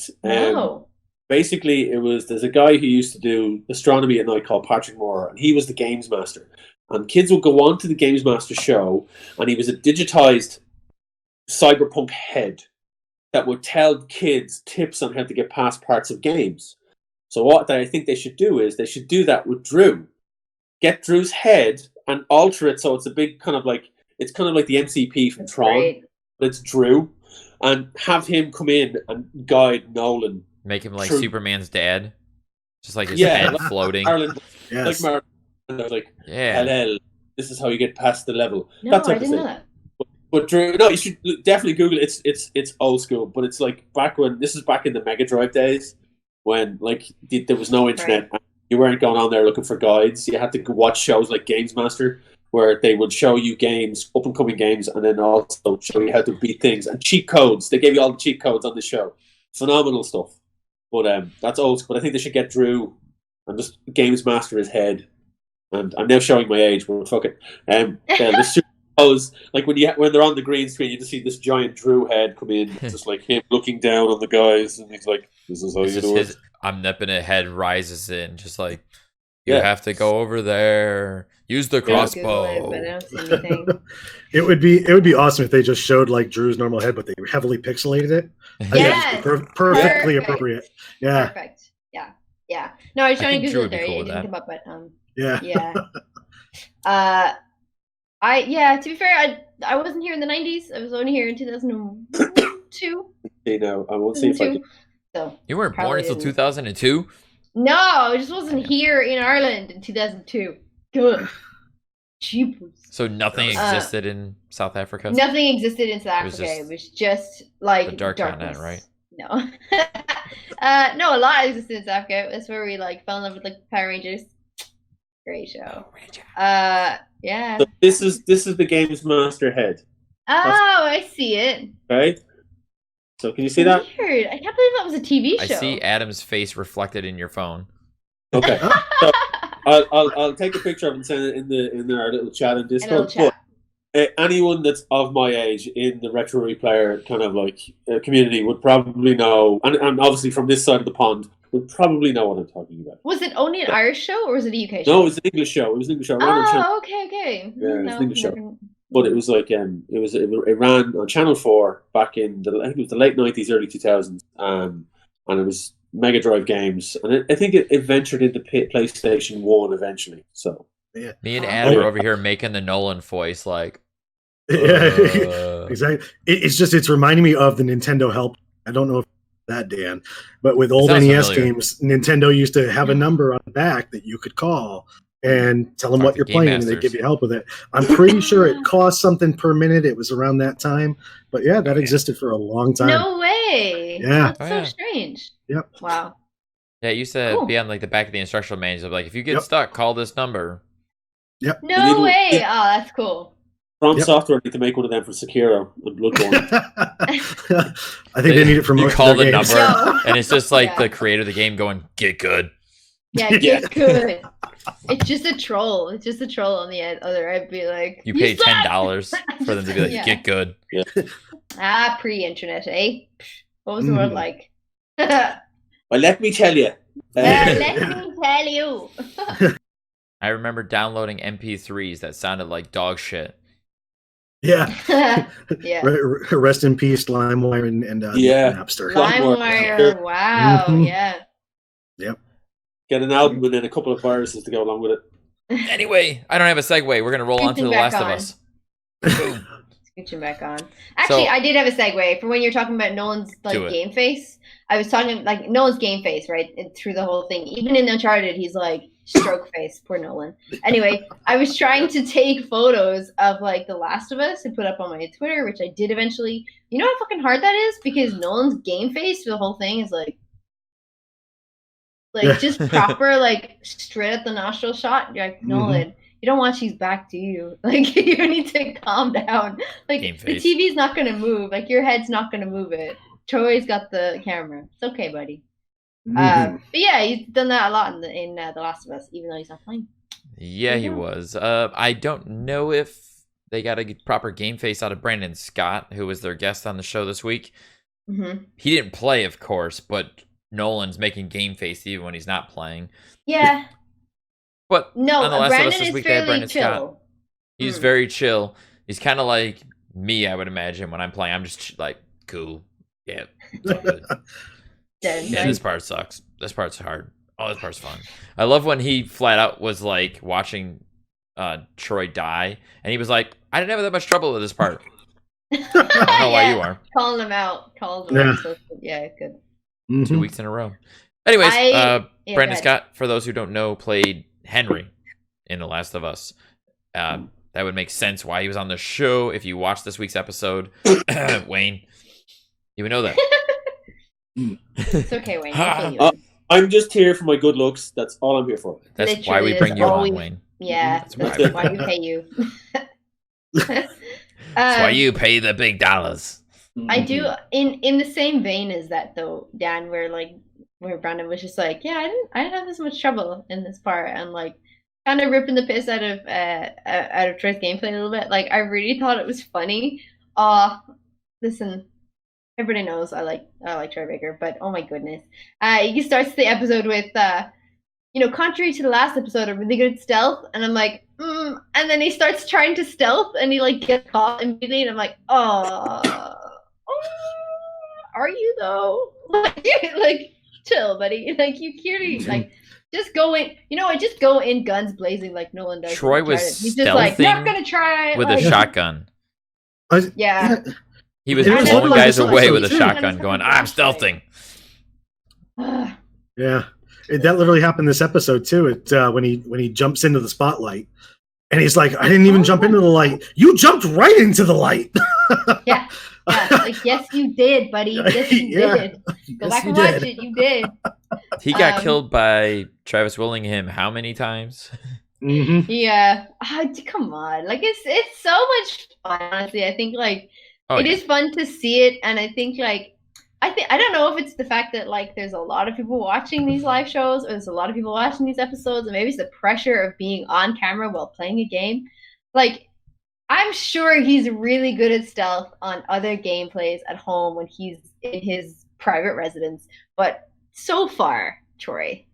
basically there's a guy who used to do astronomy at night called Patrick Moore, and he was the Games Master. and kids would go on to the Games Master show, and he was a digitized cyberpunk head that would tell kids tips on how to get past parts of games. So what I think they should do is they should do that with Drew. Get Drew's head and alter it so it's a big kind of like the MCP from Tron. Great. But it's Drew, and have him come in and guide Nolan. Make him like True. Superman's dad, just like his Yeah, head like floating. Ireland, Yes. like Marlon, like Yeah, LL. This is how you get past the level. No, That type I of didn't know thing. that. But Drew, no, you should definitely Google it. It's old school, but it's like back when this is back in the Mega Drive days when like there was no internet. Right. You weren't going on there looking for guides. You had to watch shows like Games Master, where they would show you games, up and coming games, and then also show you how to beat things and cheat codes. They gave you all the cheat codes on the show. Phenomenal stuff. But that's old school. I think they should get Drew and just Games Master his head. And I'm now showing my age, but fuck it. The super shows, like when they're on the green screen, you just see this giant Drew head come in, just like him looking down on the guys, and he's like, "This is how it's you just do it." his omnipotent head rises in, just like you Yeah. have to go over there. Use the I Google crossbow. it, but I don't see anything. It would be awesome if they just showed like Drew's normal head, but they heavily pixelated it. I think Yes! that'd be perfectly Perfect. appropriate. Yeah, Perfect. Yeah. Yeah. No, I was I trying to think Drew Google would it be there. cool It with didn't that. come up, but yeah. yeah. To be fair, I wasn't here in the 90s. I was only here in 2002. You know, I won't see if I can. So You weren't born Probably until didn't. 2002. no, I just wasn't here in Ireland in 2002. Good. Jeepers. So nothing Uh, existed in South Africa. Nothing existed in South It was Africa. just It was just like the dark darkness. continent, right? No. No, a lot existed in South Africa. That's where we like fell in love with like Power Rangers. Great show. Yeah. So this is the Games Master head. Oh, I see it. Okay. So can you see that? Weird. I can't believe that was a TV I show. see Adam's face reflected in your phone. Okay. So I'll take a picture of it and send it in our little chat in In a little Discord. chat. But anyone that's of my age in the retro replayer kind of like community would probably know, and obviously from this side of the pond would probably know what I'm talking about. Was it only an Irish show or was it a UK show? No, it was an English show. It was an English show. It ran on Channel, Oh, okay. Yeah, it was an English show. never- but it was like it ran on Channel 4 back in I think it was the late 90s, early 2000s, and it was Mega Drive games, and I think it ventured into PlayStation 1 eventually. So Me and Oh. Adam are over here making the Nolan voice, like. Yeah, exactly. It's reminding me of the Nintendo Help. I don't know if that, Dan, but with old Sounds NES familiar. games, Nintendo used to have a number on the back that you could call and tell them Talk what to you're Game playing, and they Masters. give you help with it. I'm pretty sure it cost something per minute. It was around that time, but yeah, that existed for a long time. No way. Yeah. That's Oh, so yeah. strange. Yep. Wow. Yeah, it used to Cool. be on like the back of the instructional manuals of like, if you get Yep. stuck, call this number. Yep. You No need- way. yeah. Oh, that's cool. From Yep. Software need to make one of them for Sekiro and Bloodborne. I think they need it for You most call of their the games. number, Yo. and it's just like Yeah. the creator of the game going, "Get good." Yeah, Yeah. get good. It's just a troll. It's just a troll on the other. I'd be like, You pay suck!" $10 for them to be like, Yeah. "Get good." Pre-internet, eh? What was the world Mm. like? Well, let me tell you. Let me tell you. I remember downloading MP3s that sounded like dog shit. Yeah. Yeah. Rest in peace, LimeWire and Yeah. Napster. LimeWire. Wow. Mhm. Yeah. Get an album and then a couple of viruses to go along with it. Anyway, I don't have a segue. We're gonna roll on to The Back Last of on. Us. Boom. Scooching back on. Actually, So- I did have a segue for when you're talking about Nolan's Do it. game face. I was talking like Nolan's game face, right? And through the whole thing. Even in Uncharted, he's like stroke face. Poor Nolan. Anyway, I was trying to take photos of like The Last of Us and put up on my Twitter, which I did eventually. You know how fucking hard that is? Because Nolan's game face for the whole thing is like Yeah. just proper, like straight at the nostril shot. You're like, Nolan, you don't watch these back, do you? Like, you need to calm down. Like, Game the face. TV's not gonna move. Like, your head's not gonna move it. Troy's got the camera. It's okay, buddy. Mhm. But yeah, he's done that a lot in The Last of Us, even though he's not playing. Yeah, he Yeah. was. I don't know if they got a proper game face out of Brandon Scott, who was their guest on the show this week. Mm-hmm. He didn't play, of course, but Nolan's making game face even when he's not playing. Yeah. But No, on The Last of Us Brandon this is week, they had fairly Brandon Scott. chill. He's very chill. He's kind of like me, I would imagine, when I'm playing. I'm just like, cool. Yeah, it's all good. Yeah, this part sucks. This part's hard. Oh, this part's fun. I love when he flat out was like watching Troy die, and he was like, I didn't have that much trouble with this part. I don't know why you are. Calling them out. So, yeah, good. 2 weeks in a row. Anyways, Brandon go Scott, for those who don't know, played Henry in The Last of Us. That would make sense why he was on the show if you watched this week's episode. Wayne, you would know that. It's okay, Wayne. I'm just here for my good looks. That's all I'm here for. That's Literally, why we bring you on, Wayne. Yeah, that's why we pay you. That's why you pay the big dollars. I do in the same vein as that though, Dan, where Brandon was just like, yeah, I didn't have this much trouble in this part, and like kind of ripping the piss out of Troy's gameplay a little bit. Like I really thought it was funny. Listen, everybody knows I like Troy Baker, but oh my goodness, he starts the episode with contrary to the last episode, I'm really good at stealth, and I'm like, and then he starts trying to stealth, and he like gets caught immediately, and I'm like, are you though? Like, chill, buddy. Like you clearly like just go in. Just go in guns blazing like Nolan does. Troy was He's just like not gonna try with a shotgun. Yeah. He was blowing guys away with a shotgun, going, "I'm stealthing." Yeah. That literally happened this episode too. When he jumps into the spotlight, and he's like, "I didn't even jump into the light. You jumped right into the light." Yeah. Like yes, you did, buddy. Yes, you did. Go back and watch it. You did. He got killed by Travis Willingham how many times? Mm-hmm. Yeah. Come on. Like it's so much fun. Honestly, I think it is fun to see it, and I think I don't know if it's the fact that like there's a lot of people watching these live shows, or there's a lot of people watching these episodes, and maybe it's the pressure of being on camera while playing a game. Like, I'm sure he's really good at stealth on other gameplays at home when he's in his private residence. But so far, Troy,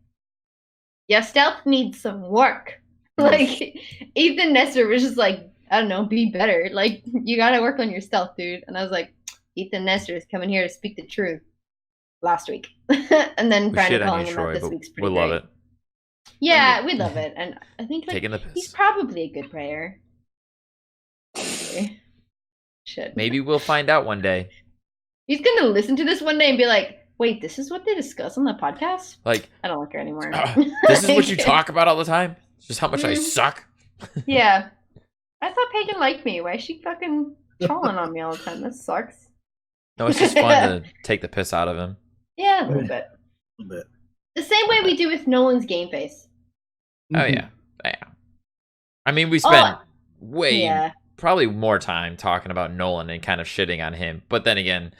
your stealth needs some work. Like, Ethan Nestor was just like, I don't know, be better. Like, you gotta work on your stealth, dude. And I was like, Ethan Nestor is coming here to speak the truth last week. And then Brandon calling him out this week's pretty we love it. Yeah, we love it. And I think taking the piss. He's probably a good player. Shit. Maybe we'll find out one day. He's gonna listen to this one day and be like, wait, this is what they discuss on the podcast? Like, I don't like her anymore. This is what you talk about all the time? Just how much I suck? Yeah. I thought Pagan liked me. Why is she fucking trolling on me all the time? That sucks. No, it's just fun to take the piss out of him. Yeah, a little bit. The same way we do with Nolan's game face. Oh, yeah. I mean, we spent probably more time talking about Nolan and kind of shitting on him. But then again,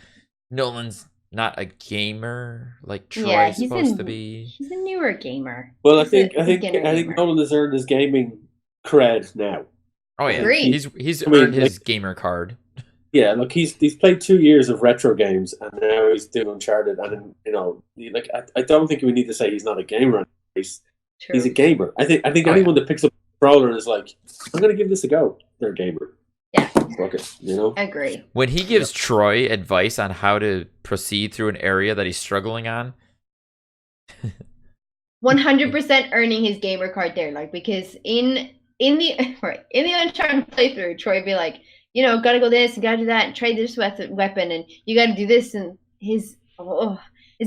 Nolan's not a gamer like Troy's supposed to be. He's a newer gamer. Well, I think Nolan has earned his gaming cred now. Oh yeah, he's earned his gamer card. Yeah, look, he's played 2 years of retro games, and now he's doing Uncharted. And I don't think we need to say he's not a gamer. He's a gamer. I think anyone that picks up a controller and is like, I'm going to give this a go, they're a gamer. Yeah, fuck it, Agree. When he gives Troy advice on how to proceed through an area that he's struggling on, 100% earning his gamer card there, because in the Uncharted playthrough, Troy would be like, gotta go this, and gotta do that, and trade this weapon, and you gotta do this, and his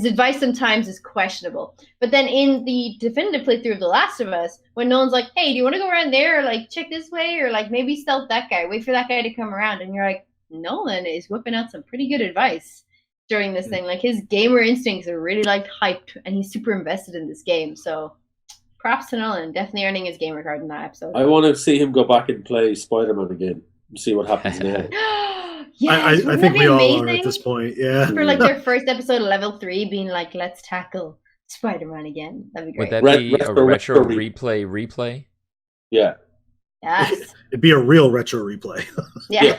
advice sometimes is questionable. But then in the definitive playthrough of The Last of Us, when Nolan's like, hey, do you want to go around there, or check this way, or maybe stealth that guy, wait for that guy to come around, and you're like, Nolan is whipping out some pretty good advice during this thing. His gamer instincts are really hyped, and he's super invested in this game. So props to Nolan, definitely earning his gamer card in that episode. I want to see him go back and play Spider-Man again and see what happens now. Yes, I think we all are at this point. Yeah, for their first episode of level 3 being let's tackle Spider-Man again. That'd be great. Would that be a retro replay? Yeah. Yes. It'd be a real retro replay. Yeah.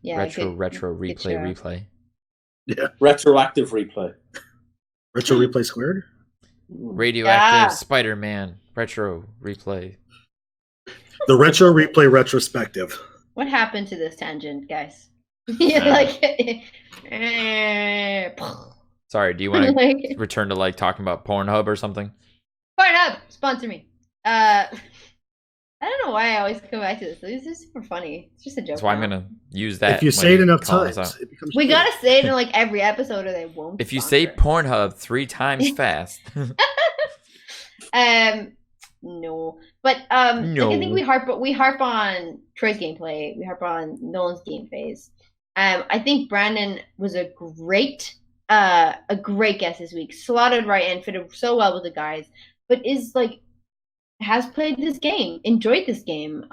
Retro replay. Yeah. Retroactive replay. Retro replay squared? Radioactive Spider-Man retro replay. The retro replay retrospective. What happened to this tangent, guys? Yeah, like. Sorry, do you want to like, return to like talking about Pornhub or something? Pornhub, sponsor me. I don't know why I always come back to this. This is super funny. It's just a joke. That's why I'm gonna use that. If you say it enough times, it becomes we true. gotta say it in like every episode, or they won't. If you say Pornhub 3 times fast. No, but No. like, I think we harp on Troy's gameplay. We harp on Nolan's game phase. I think Brandon was a great guest this week. Slotted right in, fitted so well with the guys, but is like has played this game, enjoyed this game.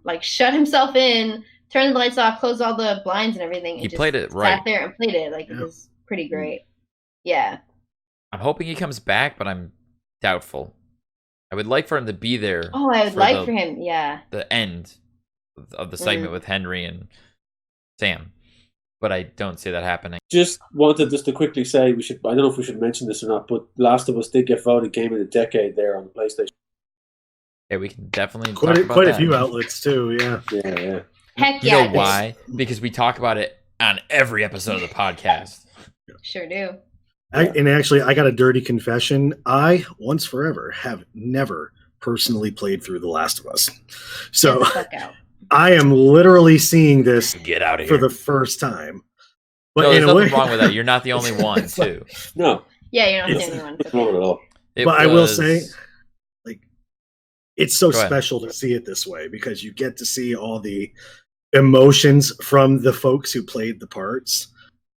Like shut himself in, turned the lights off, closed all the blinds and everything. He and just played it right. Sat there and played it. Like it was pretty great. Yeah. I'm hoping he comes back, but I'm doubtful. I would like for him to be there. Oh, I would like for him, yeah. The end of the segment with Henry and Sam. But I don't see that happening. Just wanted to quickly say, I don't know if we should mention this or not, but Last of Us did get voted Game of the Decade there on the PlayStation. Yeah, we can definitely quite talk about quite that. a few outlets too, yeah. Yeah. Heck you yeah. know why? Because we talk about it on every episode of the podcast. Sure do. And actually, I got a dirty confession. I, once forever, have never personally played through The Last of Us. So Get the fuck out. I am literally seeing this Get out of for here. the first time. But No, there's in a nothing way, wrong with that. You're not the only one, too. No, Yeah, you're not it's the only one. not at all. But I will say, like, it's so Go ahead. special to see it this way because you get to see all the emotions from the folks who played the parts.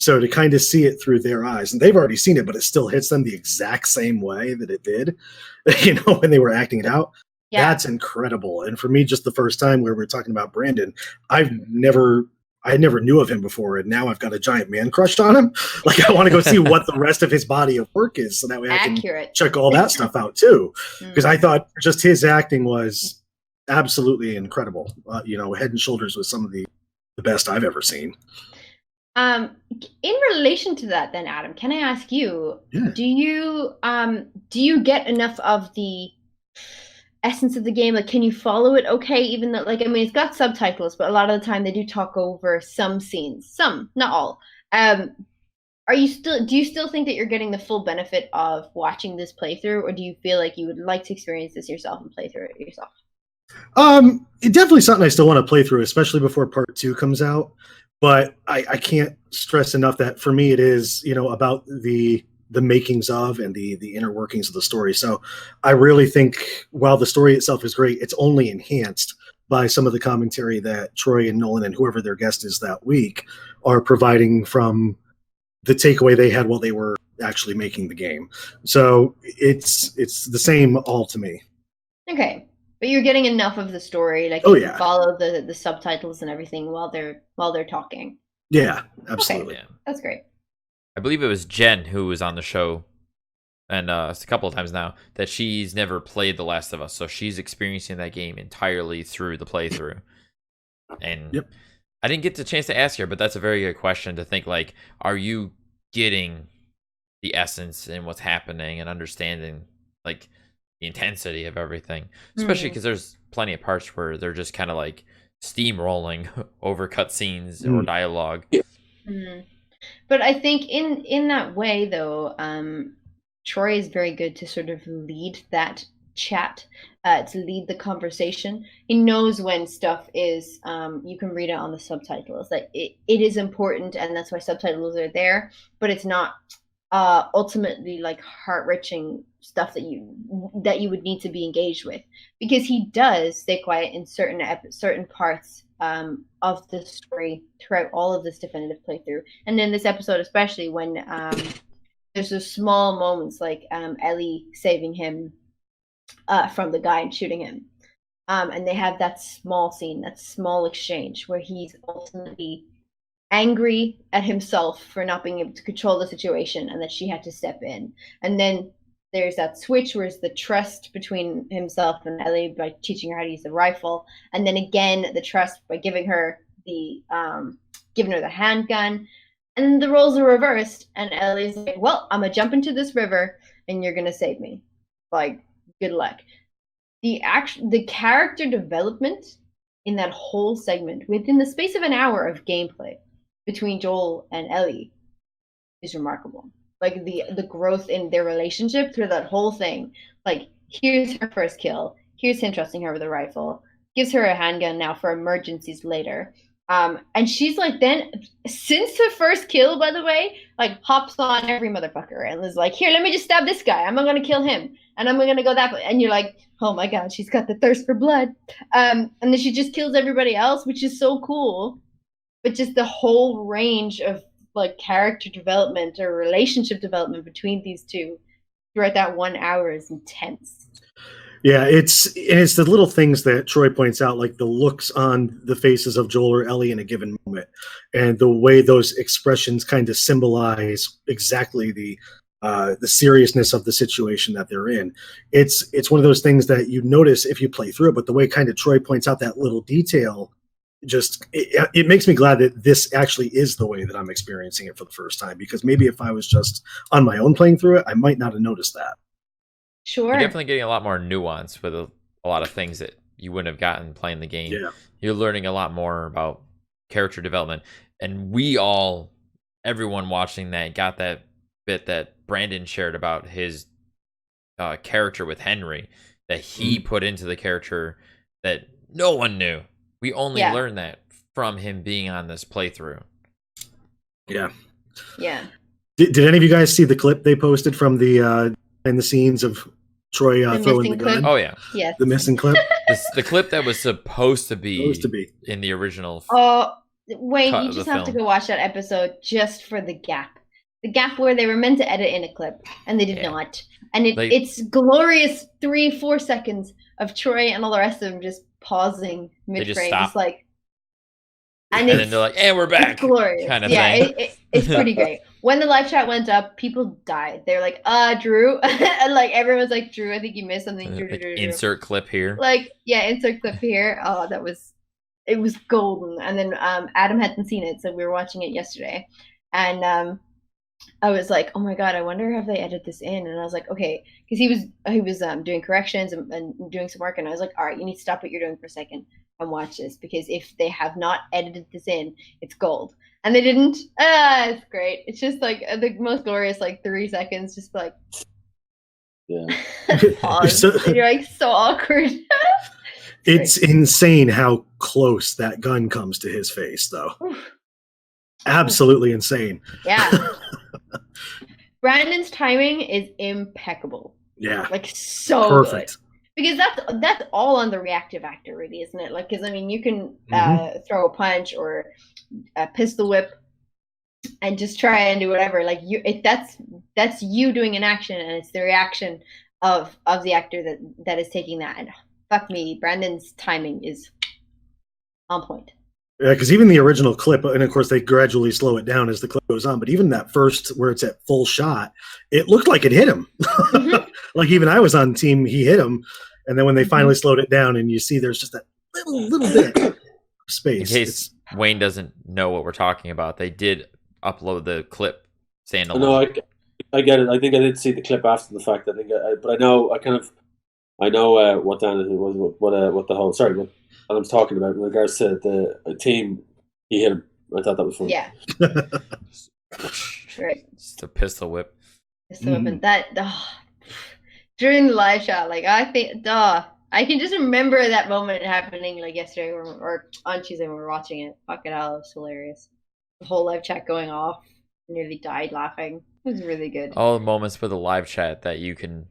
So to kind of see it through their eyes, and they've already seen it, but it still hits them the exact same way that it did, when they were acting it out. Yeah. That's incredible. And for me, just the first time where we're talking about Brandon, I never knew of him before, and now I've got a giant man crush on him. Like I want to go see what the rest of his body of work is, so that way I can check all that stuff out too. Because I thought just his acting was absolutely incredible. Head and shoulders with some of the best I've ever seen. In relation to that, then, Adam, can I ask you? Yeah. Do you get enough of the essence of the game? Like, can you follow it? Okay, even though, like, I mean, it's got subtitles, but a lot of the time they do talk over some scenes. Some, not all. Do you still think that you're getting the full benefit of watching this playthrough, or do you feel like you would like to experience this yourself and play through it yourself? It's definitely something I still want to play through, especially before part 2 comes out. But I can't stress enough that for me it is, about the makings of and the inner workings of the story. So I really think while the story itself is great, it's only enhanced by some of the commentary that Troy and Nolan and whoever their guest is that week are providing from the takeaway they had while they were actually making the game. So it's the same all to me. Okay. But you're getting enough of the story, like you can follow the subtitles and everything while they're talking. Yeah, absolutely. Okay. Yeah. That's great. I believe it was Jen who was on the show, and it's a couple of times now, that she's never played The Last of Us, so she's experiencing that game entirely through the playthrough. And I didn't get the chance to ask her, but that's a very good question to think, like, are you getting the essence and what's happening and understanding, like, the intensity of everything, especially because there's plenty of parts where they're just kind of like steamrolling over cutscenes or dialogue. But I think in that way, though, Troy is very good to sort of lead that chat, to lead the conversation. He knows when stuff is, you can read it on the subtitles, that it is important, and that's why subtitles are there, but it's not ultimately like heart-wrenching stuff that you would need to be engaged with, because he does stay quiet in certain parts of the story throughout all of this definitive playthrough, and in this episode especially when there's those small moments like Ellie saving him from the guy and shooting him, and they have that small scene, that small exchange where he's ultimately angry at himself for not being able to control the situation and that she had to step in. And then there's that switch where it's the trust between himself and Ellie by teaching her how to use the rifle, and then again the trust by giving her the handgun, and the roles are reversed and Ellie's like, well, I'm gonna jump into this river and you're gonna save me. like, good luck. The character development in that whole segment within the space of an hour of gameplay between Joel and Ellie is remarkable. Like the growth in their relationship through that whole thing. Like, here's her first kill. Here's him trusting her with a rifle. Gives her a handgun now for emergencies later. And she's like, then since the first kill, by the way, like hops on every motherfucker and is like, here, let me just stab this guy. I'm gonna kill him, and I'm gonna go that way. And you're like, oh my god, she's got the thirst for blood. And then she just kills everybody else, which is so cool. But just the whole range of like character development or relationship development between these two throughout that 1 hour is intense. Yeah, it's the little things that Troy points out, like the looks on the faces of Joel or Ellie in a given moment, and the way those expressions kind of symbolize exactly the seriousness of the situation that they're in. It's one of those things that you notice if you play through it, but the way kind of Troy points out that little detail, just it makes me glad that this actually is the way that I'm experiencing it for the first time, because maybe if I was just on my own playing through it, I might not have noticed that. Sure. You're definitely getting a lot more nuance with a lot of things that you wouldn't have gotten playing the game. Yeah. You're learning a lot more about character development. And everyone watching that got that bit that Brandon shared about his character with Henry, that he put into the character that no one knew. We only learned that from him being on this playthrough. Yeah. Yeah. Did any of you guys see the clip they posted from the in the scenes of Troy throwing the gun? Clip? Oh yeah. Yes. The missing clip? The clip that was supposed to be in the original. Oh, wait, cut you of just the have to film. go watch that episode just for the gap. The gap where they were meant to edit in a clip and they did not. And it's glorious 3-4 seconds of Troy and all the rest of them just pausing mid-frame. Just like, and then they're like, "And we're back." It's glorious. Kind of thing. It's pretty great. When the live chat went up, people died. They were like, Drew. And like everyone's like, Drew, I think you missed something. Drew. Insert clip here. Like, yeah, insert clip here. Oh, it was golden. And then Adam hadn't seen it, so we were watching it yesterday. And I was like, oh my god, I wonder if they edit this in. And I was like, okay, because he was doing corrections and doing some work, and I was like, all right, you need to stop what you're doing for a second and watch this, because if they have not edited this in, it's gold. And they didn't. It's great. It's just like the most glorious, like 3 seconds, just like pause. And you're like so awkward. It's insane how close that gun comes to his face, though. Absolutely insane. Yeah. Brandon's timing is impeccable. Yeah. Like so perfect. Good. Because that's all on the reactive actor, really, isn't it? Like, because I mean, you can throw a punch or a pistol whip and just try and do whatever. Like that's you doing an action, and it's the reaction of the actor that is taking that. And fuck me, Brandon's timing is on point. Yeah, because even the original clip, and of course they gradually slow it down as the clip goes on, but even that first where it's at full shot, it looked like it hit him. Mm-hmm. Like even I was on team, he hit him, and then when they finally slowed it down and you see there's just that little bit of space. In case Wayne doesn't know what we're talking about, they did upload the clip standalone. No, I get it. I think I did see the clip after the fact. But I know what Dan what the whole what Adam's talking about in regards to the team. He hit him. I thought that was funny. Yeah. Right. Just a pistol whip. And that during the live shot, like I think, I can just remember that moment happening like yesterday or on Tuesday when we were watching it. Fucking hell, it was hilarious. The whole live chat going off, nearly died laughing. It was really good. All the moments for the live chat that you can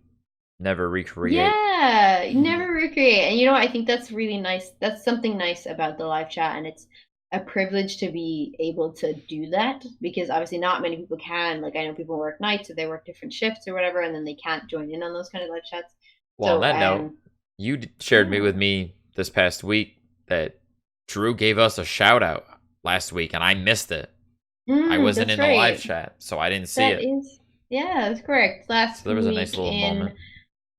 never recreate. Yeah, you never recreate. And you know, I think that's really nice. That's something nice about the live chat, and it's a privilege to be able to do that, because obviously not many people can. Like, I know people work nights or they work different shifts or whatever, and then they can't join in on those kind of live chats. Well, on that note, you shared with me this past week that Drew gave us a shout out last week, and I missed it. I wasn't in the live chat, so I didn't see it. Yeah, that's correct. So there was a nice little moment.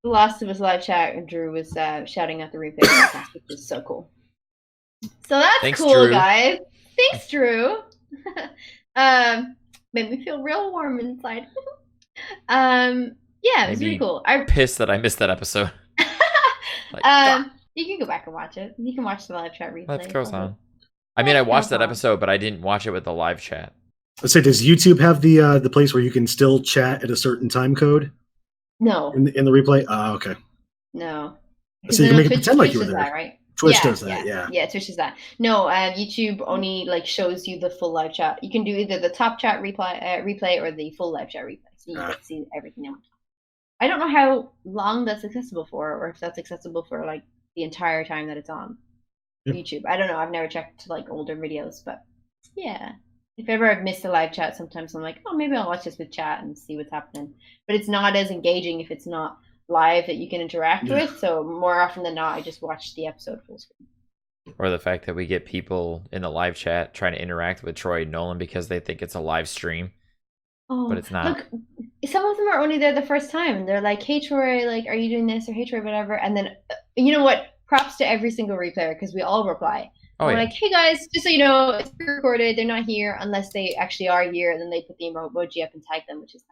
The Last of Us live chat, and Drew was shouting out the replay podcast, which is so cool. So that's Thanks, cool, Drew. guys. Thanks, Drew. Made me feel real warm inside. Yeah, Yeah, it was Maybe really cool. pissed that I missed that episode. Like, You can go back and watch it. You can watch the live chat replay. what goes on? I mean, I watched that episode, but I didn't watch it with the live chat. Let's say, does YouTube have the place where you can still chat at a certain time code No, in the replay? Okay. no. So you can make it Twitch, pretend like Twitch you were does there. that, right? Twitch does that, yeah. Yeah, Twitch does that. No, YouTube only like shows you the full live chat. You can do either the top chat replay or the full live chat replay, so you get to see everything else. I don't know how long that's accessible for, or if that's accessible for like the entire time that it's on YouTube. I don't know. I've never checked like older videos, but yeah. If ever I've missed a live chat, sometimes I'm like, oh, maybe I'll watch this with chat and see what's happening. But it's not as engaging if it's not live that you can interact with. So more often than not, I just watch the episode full screen. Or the fact that we get people in the live chat trying to interact with Troy and Nolan because they think it's a live stream. Oh, but it's not. Look, some of them are only there the first time. And they're like, hey, Troy, like, are you doing this? Or hey, Troy, whatever. And then, you know what? Props to every single replayer because we all reply. Oh, we're like, hey, guys, just so you know, it's pre-recorded. They're not here unless they actually are here. And then they put the emoji up and tag them, which is,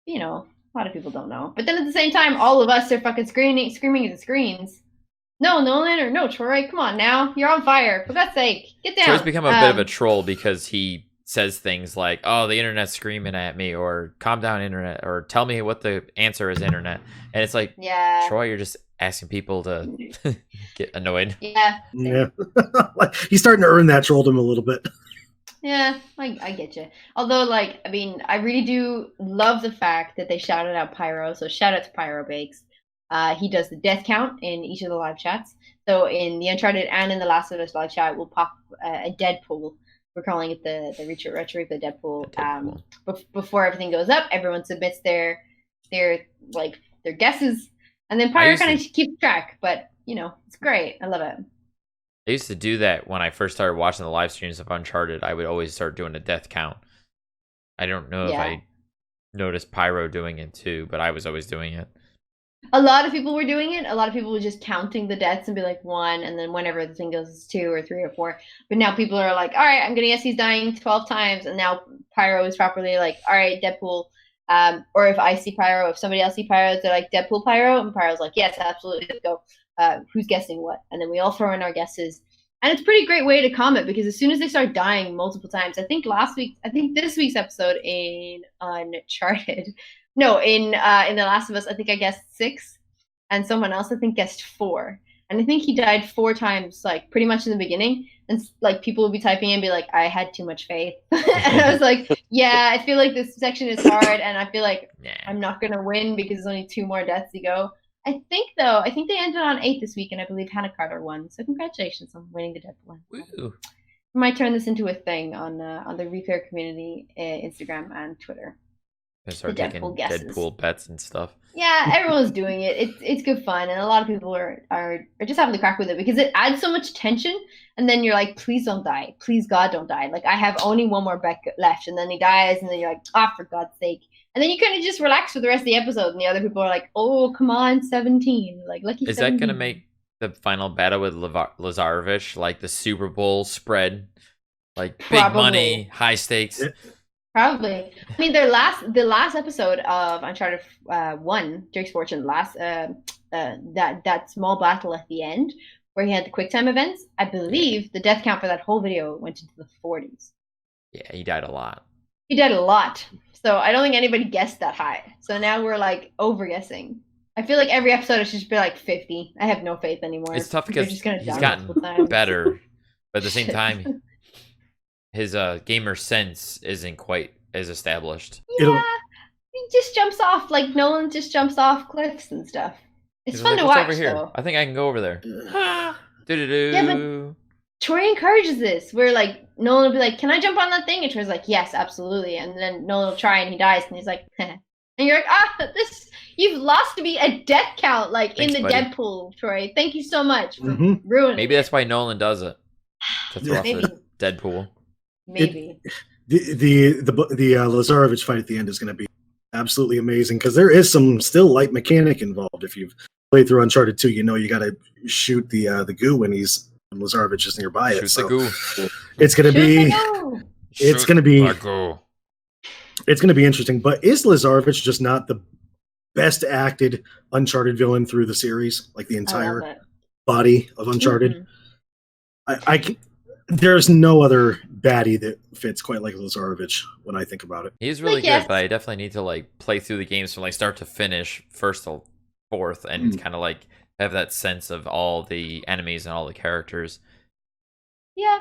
you know, a lot of people don't know. But then at the same time, all of us are fucking screaming at the screens. No, Nolan, or no, Troy, come on now. You're on fire. For God's sake, get down. Troy's become a bit of a troll because he says things like, oh, the internet's screaming at me, or calm down, internet, or tell me what the answer is, internet. And it's like, yeah, Troy, you're just asking people to get annoyed. Yeah. He's starting to earn that trolldom a little bit. Yeah, I get you. Although, like, I mean, I really do love the fact that they shouted out Pyro. So shout out to Pyro Bakes. He does the death count in each of the live chats. So in the Uncharted and in the Last of Us live chat, we'll pop a Deadpool. We're calling it the Retro Replay Deadpool. Before everything goes up, everyone submits their guesses, and then Pyro kind of keeps track. But you know, it's great. I love it. I used to do that when I first started watching the live streams of Uncharted. I would always start doing a death count. I don't know if I noticed Pyro doing it too, but I was always doing it. A lot of people were doing it. A lot of people were just counting the deaths and be like 1, and then whenever the thing goes, it's 2 or 3 or 4. But now people are like, all right, I'm gonna guess he's dying 12 times, and now Pyro is properly like, all right, Deadpool. Or if I see Pyro, if somebody else see Pyro, they're like Deadpool Pyro, and Pyro's like, yes, absolutely, let's go. Who's guessing what? And then we all throw in our guesses. And it's a pretty great way to comment because as soon as they start dying multiple times, I think this week's episode in Uncharted, no, in The Last of Us, I think I guessed 6, and someone else I think guessed 4. And I think he died 4 times, like pretty much in the beginning. And like people would be typing in and be like, I had too much faith. And I was like, yeah, I feel like this section is hard, and I feel like I'm not gonna win because there's only 2 more deaths to go. I think they ended on 8 this week, and I believe Hannah Carter won. So congratulations on winning the Deadpool one. Woo. I might turn this into a thing on the repair community, Instagram and Twitter. And start taking Deadpool bets and stuff. Yeah, everyone's doing it. It's good fun, and a lot of people are just having the crack with it because it adds so much tension. And then you're like, please don't die, please God don't die. Like I have only 1 more bet left, and then he dies, and then you're like, oh, for God's sake. And then you kind of just relax for the rest of the episode, and the other people are like, oh, come on, 17. Like, lucky 17. Is that going to make the final battle with Lazarevich like the Super Bowl spread? Like, big money, high stakes? Probably. I mean, the last episode of Uncharted 1, Drake's Fortune, that small battle at the end, where he had the QuickTime events, I believe the death count for that whole video went into the 40s. Yeah, he died a lot. He died a lot. So I don't think anybody guessed that high. So now we're like over guessing. I feel like every episode should just be like 50. I have no faith anymore. It's tough because he's gotten better, but at the same time, his gamer sense isn't quite as established. Yeah, he just jumps off like Nolan just jumps off cliffs and stuff. It's fun to watch. Over here? Though. I think I can go over there. Yeah, but Troy encourages this. Where like Nolan will be like, "Can I jump on that thing?" And Troy's like, "Yes, absolutely." And then Nolan will try, and he dies, and he's like, "Heh." And you're like, you've lost to me a death count, like in the Deadpool, Troy. Thank you so much for ruining. Maybe that's why Nolan does it to throw off the Deadpool. Maybe the Lazarevich fight at the end is going to be absolutely amazing because there is some still light mechanic involved. If you've played through Uncharted 2, you know you got to shoot the goo when Lazarevich is nearby it. Shoot the goo. It's going to be. It's going to be. It's going to be interesting. But is Lazarevich just not the best acted Uncharted villain through the series? Like the I entire love it. body of Uncharted? Mhm. There's no other baddie that fits quite like Lazarevich when I think about it. He's really Like, yes. good, but I definitely need to like play through the games from like start to finish, first to fourth, and kind of like have that sense of all the enemies and all the characters. Yeah,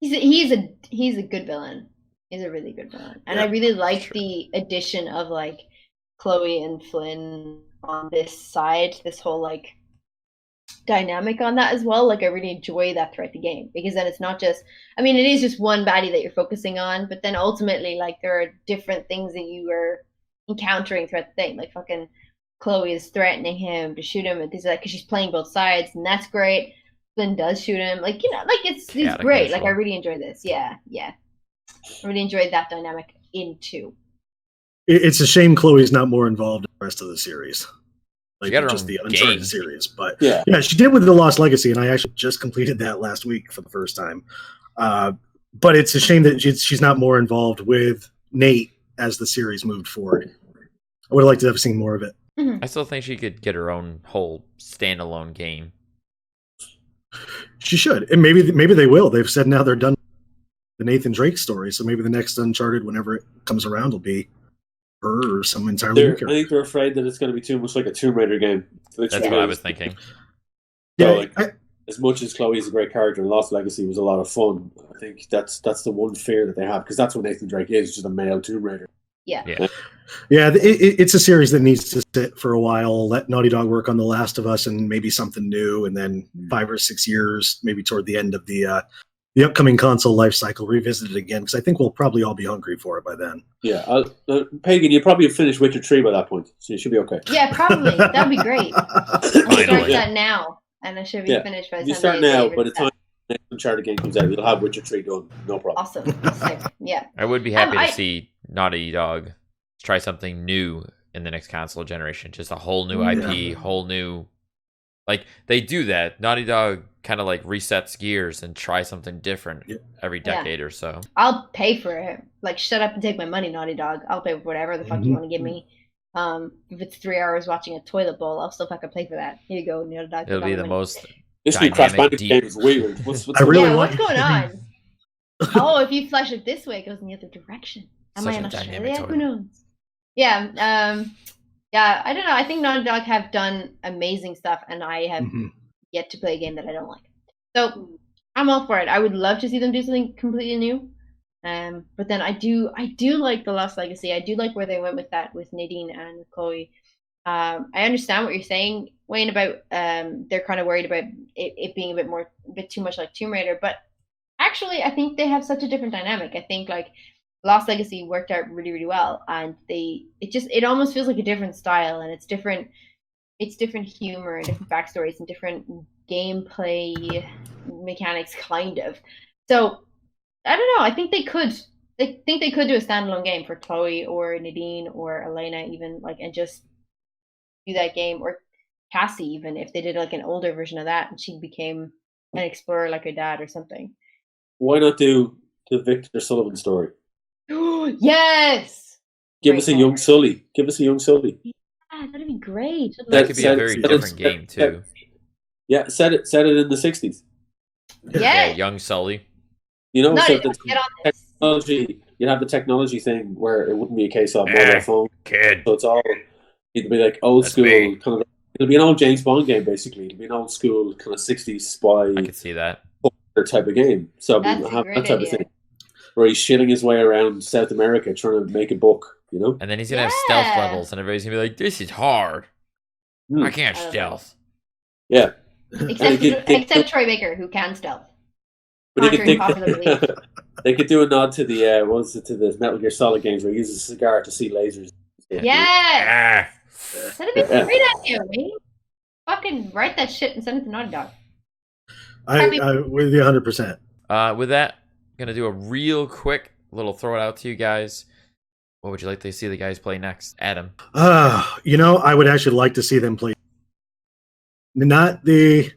he's a good villain. He's a really good villain, and Yeah, I really like sure. the addition of like Chloe and Flynn on this side. This whole like dynamic on that as well. Like I really enjoy that throughout the game because then it's not just. I mean, it is just one baddie that you're focusing on, but then ultimately, like there are different things that you are encountering throughout the thing. Like fucking Chloe is threatening him to shoot him, and things like because she's playing both sides, and that's great. Flynn does shoot him, like like it's Chaotic great. Like I neutral. really enjoy this. Yeah. I really enjoyed that dynamic in 2. It's a shame Chloe's not more involved in the rest of the series. Like got her just own the Uncharted game. series. But Yeah. she did with The Lost Legacy, and I actually just completed that last week for the first time. But it's a shame that she's not more involved with Nate as the series moved forward. I would have liked to have seen more of it. I still think she could get her own whole standalone game. She should, and maybe they will. They've said now they're done the Nathan Drake story, so maybe the next Uncharted, whenever it comes around, will be her or some entirely new I character. think they're afraid that it's going to be too much like a Tomb Raider game. That's what I was thinking. So, as much as Chloe is a great character and Lost Legacy was a lot of fun, I think that's the one fear that they have because that's what Nathan Drake is, just a male Tomb Raider. Yeah. It's a series that needs to sit for a while. Let Naughty Dog work on The Last of Us and maybe something new, and then 5 or 6 years, maybe toward the end of the upcoming console life cycle, revisit it again because I think we'll probably all be hungry for it by then. Yeah, Pagan, you probably have finished Witcher 3 by that point, so you should be okay. Yeah, probably. That would be great. I'll start Finally. that now, and I should be finished by the If you time start they now, release by the that. time the next Uncharted game comes out, you'll have Witcher 3 done, no problem. Awesome. Sick. Yeah. I would be happy to see Naughty Dog try something new in the next console generation. Just a whole new IP, whole new... Like, they do that. Naughty Dog kind of like resets gears and try something different every decade or so. I'll pay for it. Like, shut up and take my money, Naughty Dog. I'll pay for whatever the fuck you want to give me. If it's 3 hours watching a toilet bowl, I'll still fucking pay for that. Here you go, Naughty Dog. It'll be the most This new Crash dynamic, Bandicoot game is weird. What's I really what's want going on? Oh, if you flash it this way, it goes in the other direction. Am Such I in a dynamic Australia? Who toilet. knows? Yeah, yeah, I don't know. I think Naughty Dog have done amazing stuff, and I have yet to play a game that I don't like. So I'm all for it. I would love to see them do something completely new. But then I do like The Lost Legacy. I do like where they went with that with Nadine and Chloe. I understand what you're saying, Wayne, about they're kind of worried about it being a bit too much like Tomb Raider, but actually I think they have such a different dynamic. I think like Lost Legacy worked out really, really well, and it almost feels like a different style, and it's different humor and different backstories and different gameplay mechanics, kind of. So I don't know. I think they could do a standalone game for Chloe or Nadine or Elena, even like, and just do that game, or Cassie, even if they did like an older version of that and she became an explorer like her dad or something. Why not do the Victor Sullivan story? Yes. Give us a young Sully. Yeah, that'd be great. That could be a very different game too. Yeah, set it in the 60s. Yeah, young Sully. You know, No, so get on the this. technology. You'd have the technology thing where it wouldn't be a case of mobile phone. Kid. So it's all. It'd be like old That's school me. kind of. It'll be an old James Bond game, basically. It'll be an old school kind of 60s spy I could see that. type of game. So That's a have great that type idea. of thing. Where he's shilling his way around South America trying to make a buck, you know? And then he's gonna have stealth Yeah. levels, and everybody's gonna be like, "This is hard. I can't I love stealth." Yeah. Except Troy Baker, who can stealth. But Contrary to popular belief. they could do a nod to the to the Metal Gear Solid games where he uses a cigar to see lasers. Yeah, Ah. that'd be a great idea, man. Fucking write that shit and send it to Naughty Dog. I with you 100%. With that, I'm gonna do a real quick little throw it out to you guys. What would you like to see the guys play next, Adam? I would actually like to see them play not the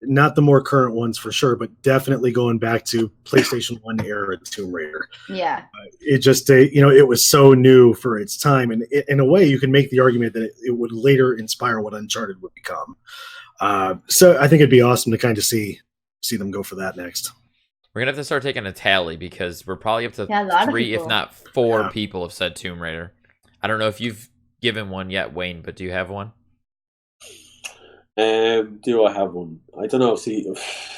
not the more current ones for sure, but definitely going back to PlayStation 1 era Tomb Raider. Yeah. It just, it was so new for its time. And in a way, you can make the argument that it would later inspire what Uncharted would become. So I think it'd be awesome to kind of see them go for that next. We're going to have to start taking a tally because we're probably up to Yeah, a lot of 3, if people. not 4 Yeah. people have said Tomb Raider. I don't know if you've given one yet, Wayne, but do you have one? Do I have one? I don't know. See,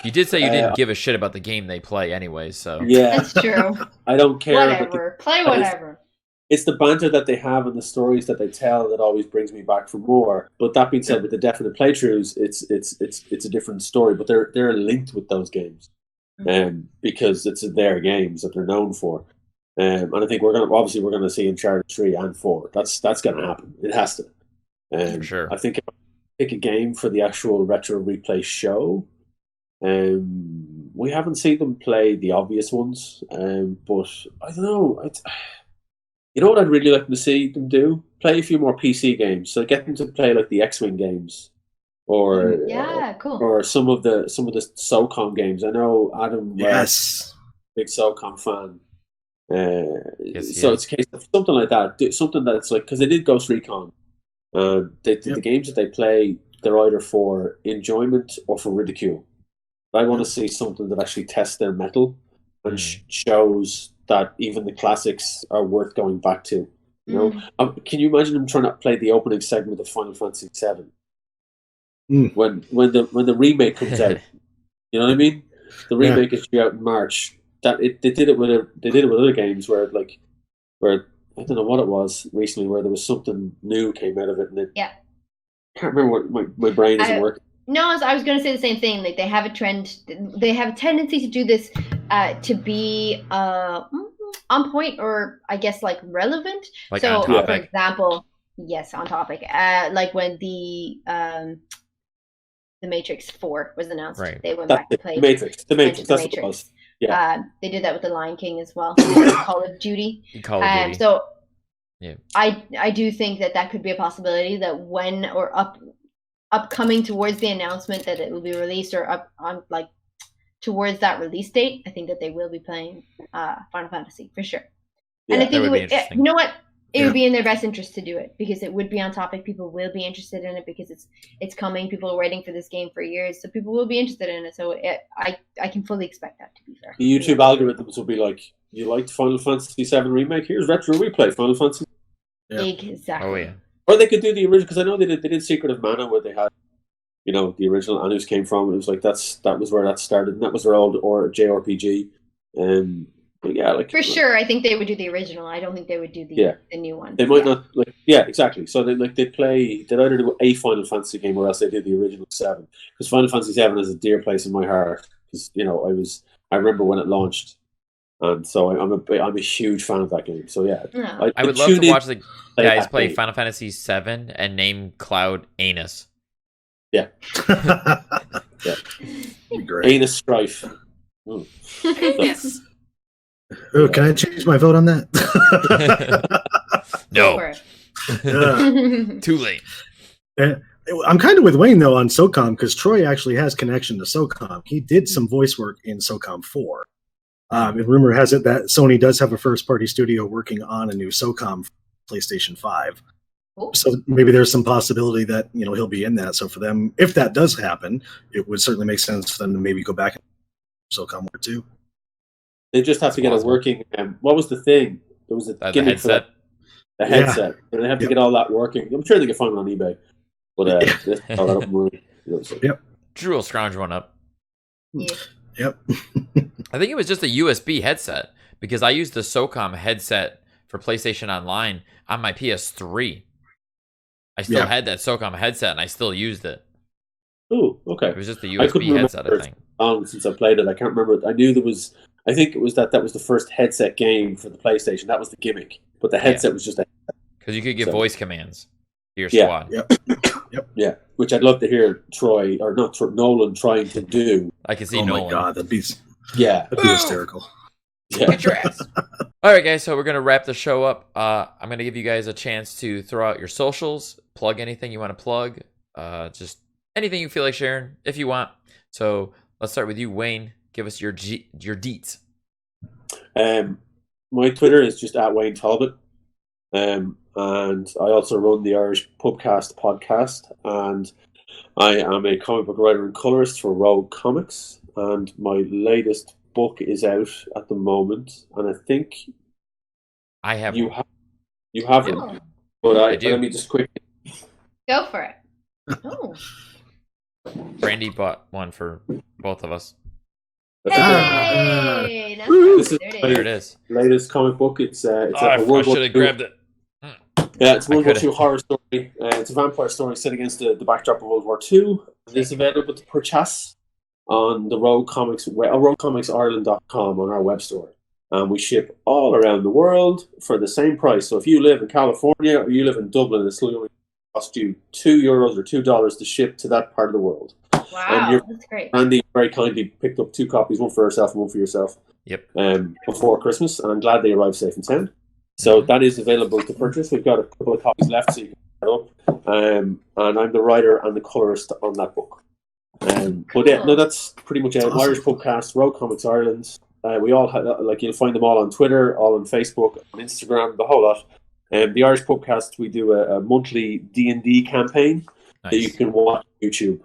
You did say you didn't give a shit about the game they play anyway, so. yeah, That's true. I don't care. about Whatever. Play whatever. it's the banter that they have and the stories that they tell that always brings me back for more. But that being said, with the definite playthroughs, it's a different story. But they're linked with those games, because it's their games that they're known for. And I think we're gonna see Uncharted 3 and 4. That's gonna happen. It has to. For sure. I think if I pick a game for the actual Retro Replay show, we haven't seen them play the obvious ones. But I don't know. You know what I'd really like to see them do? Play a few more PC games. So get them to play like the X-Wing games, or Yeah, cool. or some of the SOCOM games. I know Adam, Yes. big SOCOM fan. Yes, So yeah. it's a case of something like that. Something that's like, because they did Ghost Recon. The games that they play, they're either for enjoyment or for ridicule. I want to see something that actually tests their mettle and shows that even the classics are worth going back to. You know, can you imagine them trying to play the opening segment of Final Fantasy VII when the remake comes out? You know what I mean? The remake is due out in March. They did it with other games where I don't know what it was recently, where there was something new came out of it, and I can't remember what my brain isn't working. No, I was going to say the same thing. Like, they have a trend. They have a tendency to do this to be on point, or I guess like relevant. Like so, on topic. for example, yes, on topic. Like when the Matrix 4 was announced, Right. they went back to play The Matrix. That's what it was. They did that with the Lion King as well. Call of Duty. Call of Duty. So, yeah. I do think that could be a possibility that when or upcoming towards the announcement that it will be released, or up on like towards that release date, I think that they will be playing Final Fantasy for sure. And I think it would. You know what? It would be in their best interest to do it, because it would be on topic. People will be interested in it because it's coming. People are waiting for this game for years, so people will be interested in it. So I can fully expect that, to be fair. The YouTube algorithms will be like, you liked Final Fantasy VII Remake? Here's Retro Replay Final Fantasy. Yeah. Exactly. Oh yeah. Or they could do the original, because I know they did Secret of Mana, where they had, the original Anus came from. It was like that was where that started, and that was their old JRPG. But yeah, like for sure, I think they would do the original. I don't think they would do the new one. They might not exactly. So they'd either do a Final Fantasy game, or else they did the original 7. Because Final Fantasy 7 has a dear place in my heart. Because I remember when it launched, and so I'm a huge fan of that game. So yeah, I would love to watch the guys play Final Fantasy 7 and name Cloud Anus. Yeah. Great. Anus Strife. Yes. Oh, can I change my vote on that? No. Too late. I'm kind of with Wayne though on SOCOM, because Troy actually has connection to SOCOM. He did some voice work in SOCOM 4. And rumor has it that Sony does have a first-party studio working on a new SOCOM PlayStation 5. So maybe there's some possibility that he'll be in that. So for them, if that does happen, it would certainly make sense for them to maybe go back and SOCOM War 2. They just have to get a working. What was the thing? There was a gimmick for that. The headset. And they have to get all that working. I'm sure they can find it on eBay. But Drew will scrounge one up. Yep. I think it was just a USB headset, because I used the SOCOM headset for PlayStation Online on my PS3. I still had that SOCOM headset, and I still used it. Oh, okay. It was just a USB headset, I think. Since I played it, I can't remember it. I knew there was. I think it was that was the first headset game for the PlayStation. That was the gimmick, but the headset was just a. Because you could give voice commands to your squad. Yep. Yeah, which I'd love to hear Nolan trying to do. I can see Nolan. Nolan. Oh my god, that'd be hysterical. Yeah. Get your ass. All right, guys. So we're gonna wrap the show up. I'm gonna give you guys a chance to throw out your socials, plug anything you want to plug, just anything you feel like sharing if you want. So let's start with you, Wayne. Give us your deets. My Twitter is just at Wayne Talbot. And I also run the Irish Pubcast podcast, and I am a comic book writer and colorist for Rogue Comics, and my latest book is out at the moment, and I think I have you one. have Yeah. one, but I do. let me just quickly Go for it. Oh. Brandy bought one for both of us. Hey! This is There it is. latest comic book. It's a I World War should have II. grabbed it. Yeah, it's a World War could've. II horror story. It's a vampire story set against the backdrop of World War II. It's available to purchase on the Rogue Comics, roguecomicsIreland.com on our web store. And we ship all around the world for the same price. So if you live in California or you live in Dublin, it's going to cost you €2 or $2 to ship to that part of the world. Wow, that's great. Andy very kindly picked up 2 copies, one for herself and one for yourself. Yep. Before Christmas, and I'm glad they arrived safe and sound. So that is available to purchase. We've got a couple of copies left, so you can pick it up. And I'm the writer and the colorist on that book. But yeah, no, that's pretty much it. Awesome. Irish Podcast, Rogue Comics Ireland. We all have, you'll find them all on Twitter, all on Facebook, on Instagram, the whole lot. The Irish Podcast, we do a monthly D&D campaign that you can watch on YouTube,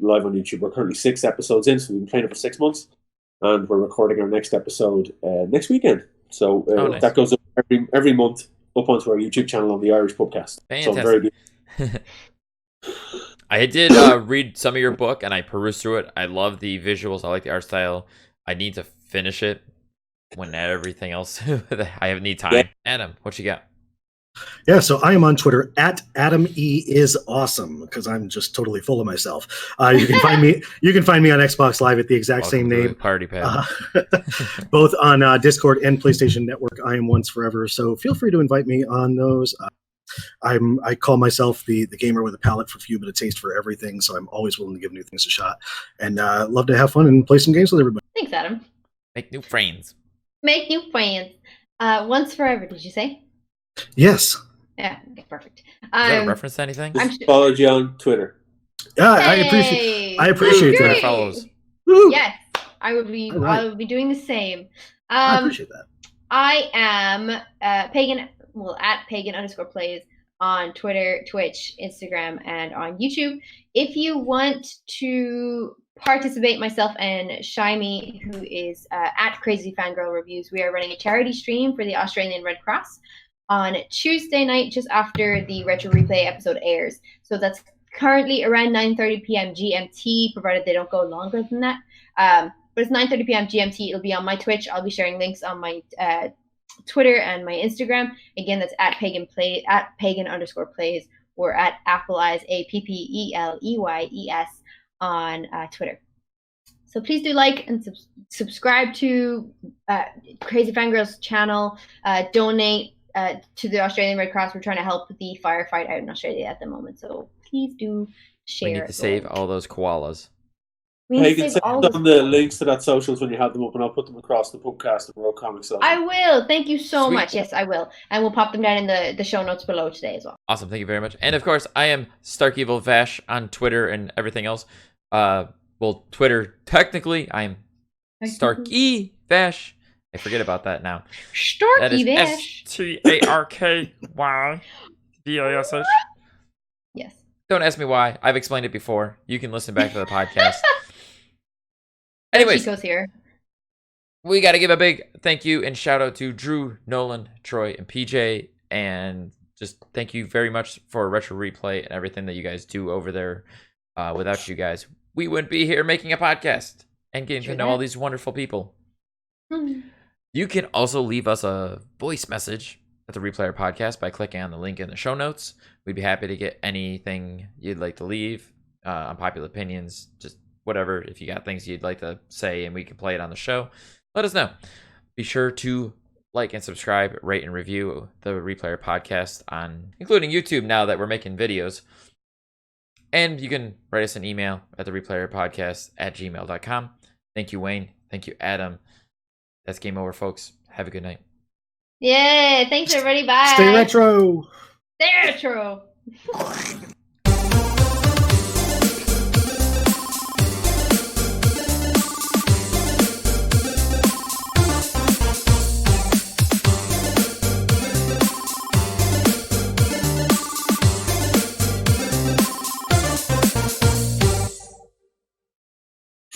live on YouTube. We're currently 6 episodes in, so we've been playing it for 6 months, and we're recording our next episode next weekend. So nice. That goes up every month up onto our YouTube channel on the Irish Podcast. Fantastic. So I'm very good. I did read some of your book, and I perused through it. I love the visuals. I like the art style. I need to finish it when everything else. I need time. Yeah. Adam, what you got? Yeah, so I am on Twitter at Adam E is awesome because I'm just totally full of myself. You can find me. You can find me on Xbox Live at the exact Welcome same to the name. Party Pad. Both on Discord and PlayStation Network. I am once forever. So feel free to invite me on those. I call myself the gamer with a palate for few but a taste for everything. So I'm always willing to give new things a shot, and love to have fun and play some games with everybody. Thanks, Adam. Make new friends. Make new friends. Once forever, did you say? Yes. Yeah, okay, perfect. Is that a reference to anything? Just followed you on Twitter. Yeah, Hey! I appreciate Twitter that. follows. Woo! Yes, I would be. All right. I would be doing the same. I appreciate that. I am pagan. Well, at pagan_plays on Twitter, Twitch, Instagram, and on YouTube. If you want to participate, myself and Shymi, who is at Crazy Fangirl Reviews, we are running a charity stream for the Australian Red Cross on Tuesday night, just after the Retro Replay episode airs. So that's currently around 9:30 p.m. GMT, provided they don't go longer than that. But it's 9:30 p.m. GMT. It'll be on my Twitch. I'll be sharing links on my Twitter and my Instagram. Again, that's at pagan_plays, or at Appleyes, APPELEYES on Twitter. So please do like and subscribe to Crazy Fangirl's channel. Donate to the Australian Red Cross. We're trying to help the firefight out in Australia at the moment. So please do share. We need to save all those koalas. You can send on the links to that socials when you have them up, and I'll put them across the podcast and Rogue Comics. I will. Thank you so Sweet. much. Yes, I will. And we'll pop them down in the show notes below today as well. Awesome. Thank you very much. And of course, I am Stark Evil Vash on Twitter and everything else. Well, Twitter, technically, I am Starky Vash. I forget about that now. That Starky is Vash. StarkyVash. Yes. Don't ask me why. I've explained it before. You can listen back to the podcast. Anyways, Chico's here. we got to give a big thank you and shout out to Drew, Nolan, Troy, and PJ. And just thank you very much for Retro Replay and everything that you guys do over there. Without you guys, we wouldn't be here making a podcast and getting to know all these wonderful people. You can also leave us a voice message at the Replayer Podcast by clicking on the link in the show notes. We'd be happy to get anything you'd like to leave, unpopular opinions, just whatever. If you got things you'd like to say and we can play it on the show, let us know. Be sure to like and subscribe, rate and review the Replayer Podcast on, including YouTube now that we're making videos. And you can write us an email at the replayerpodcast@gmail.com. Thank you, Wayne. Thank you, Adam. That's game over, folks. Have a good night. Yeah, thanks everybody. Bye. Stay retro. Stay retro.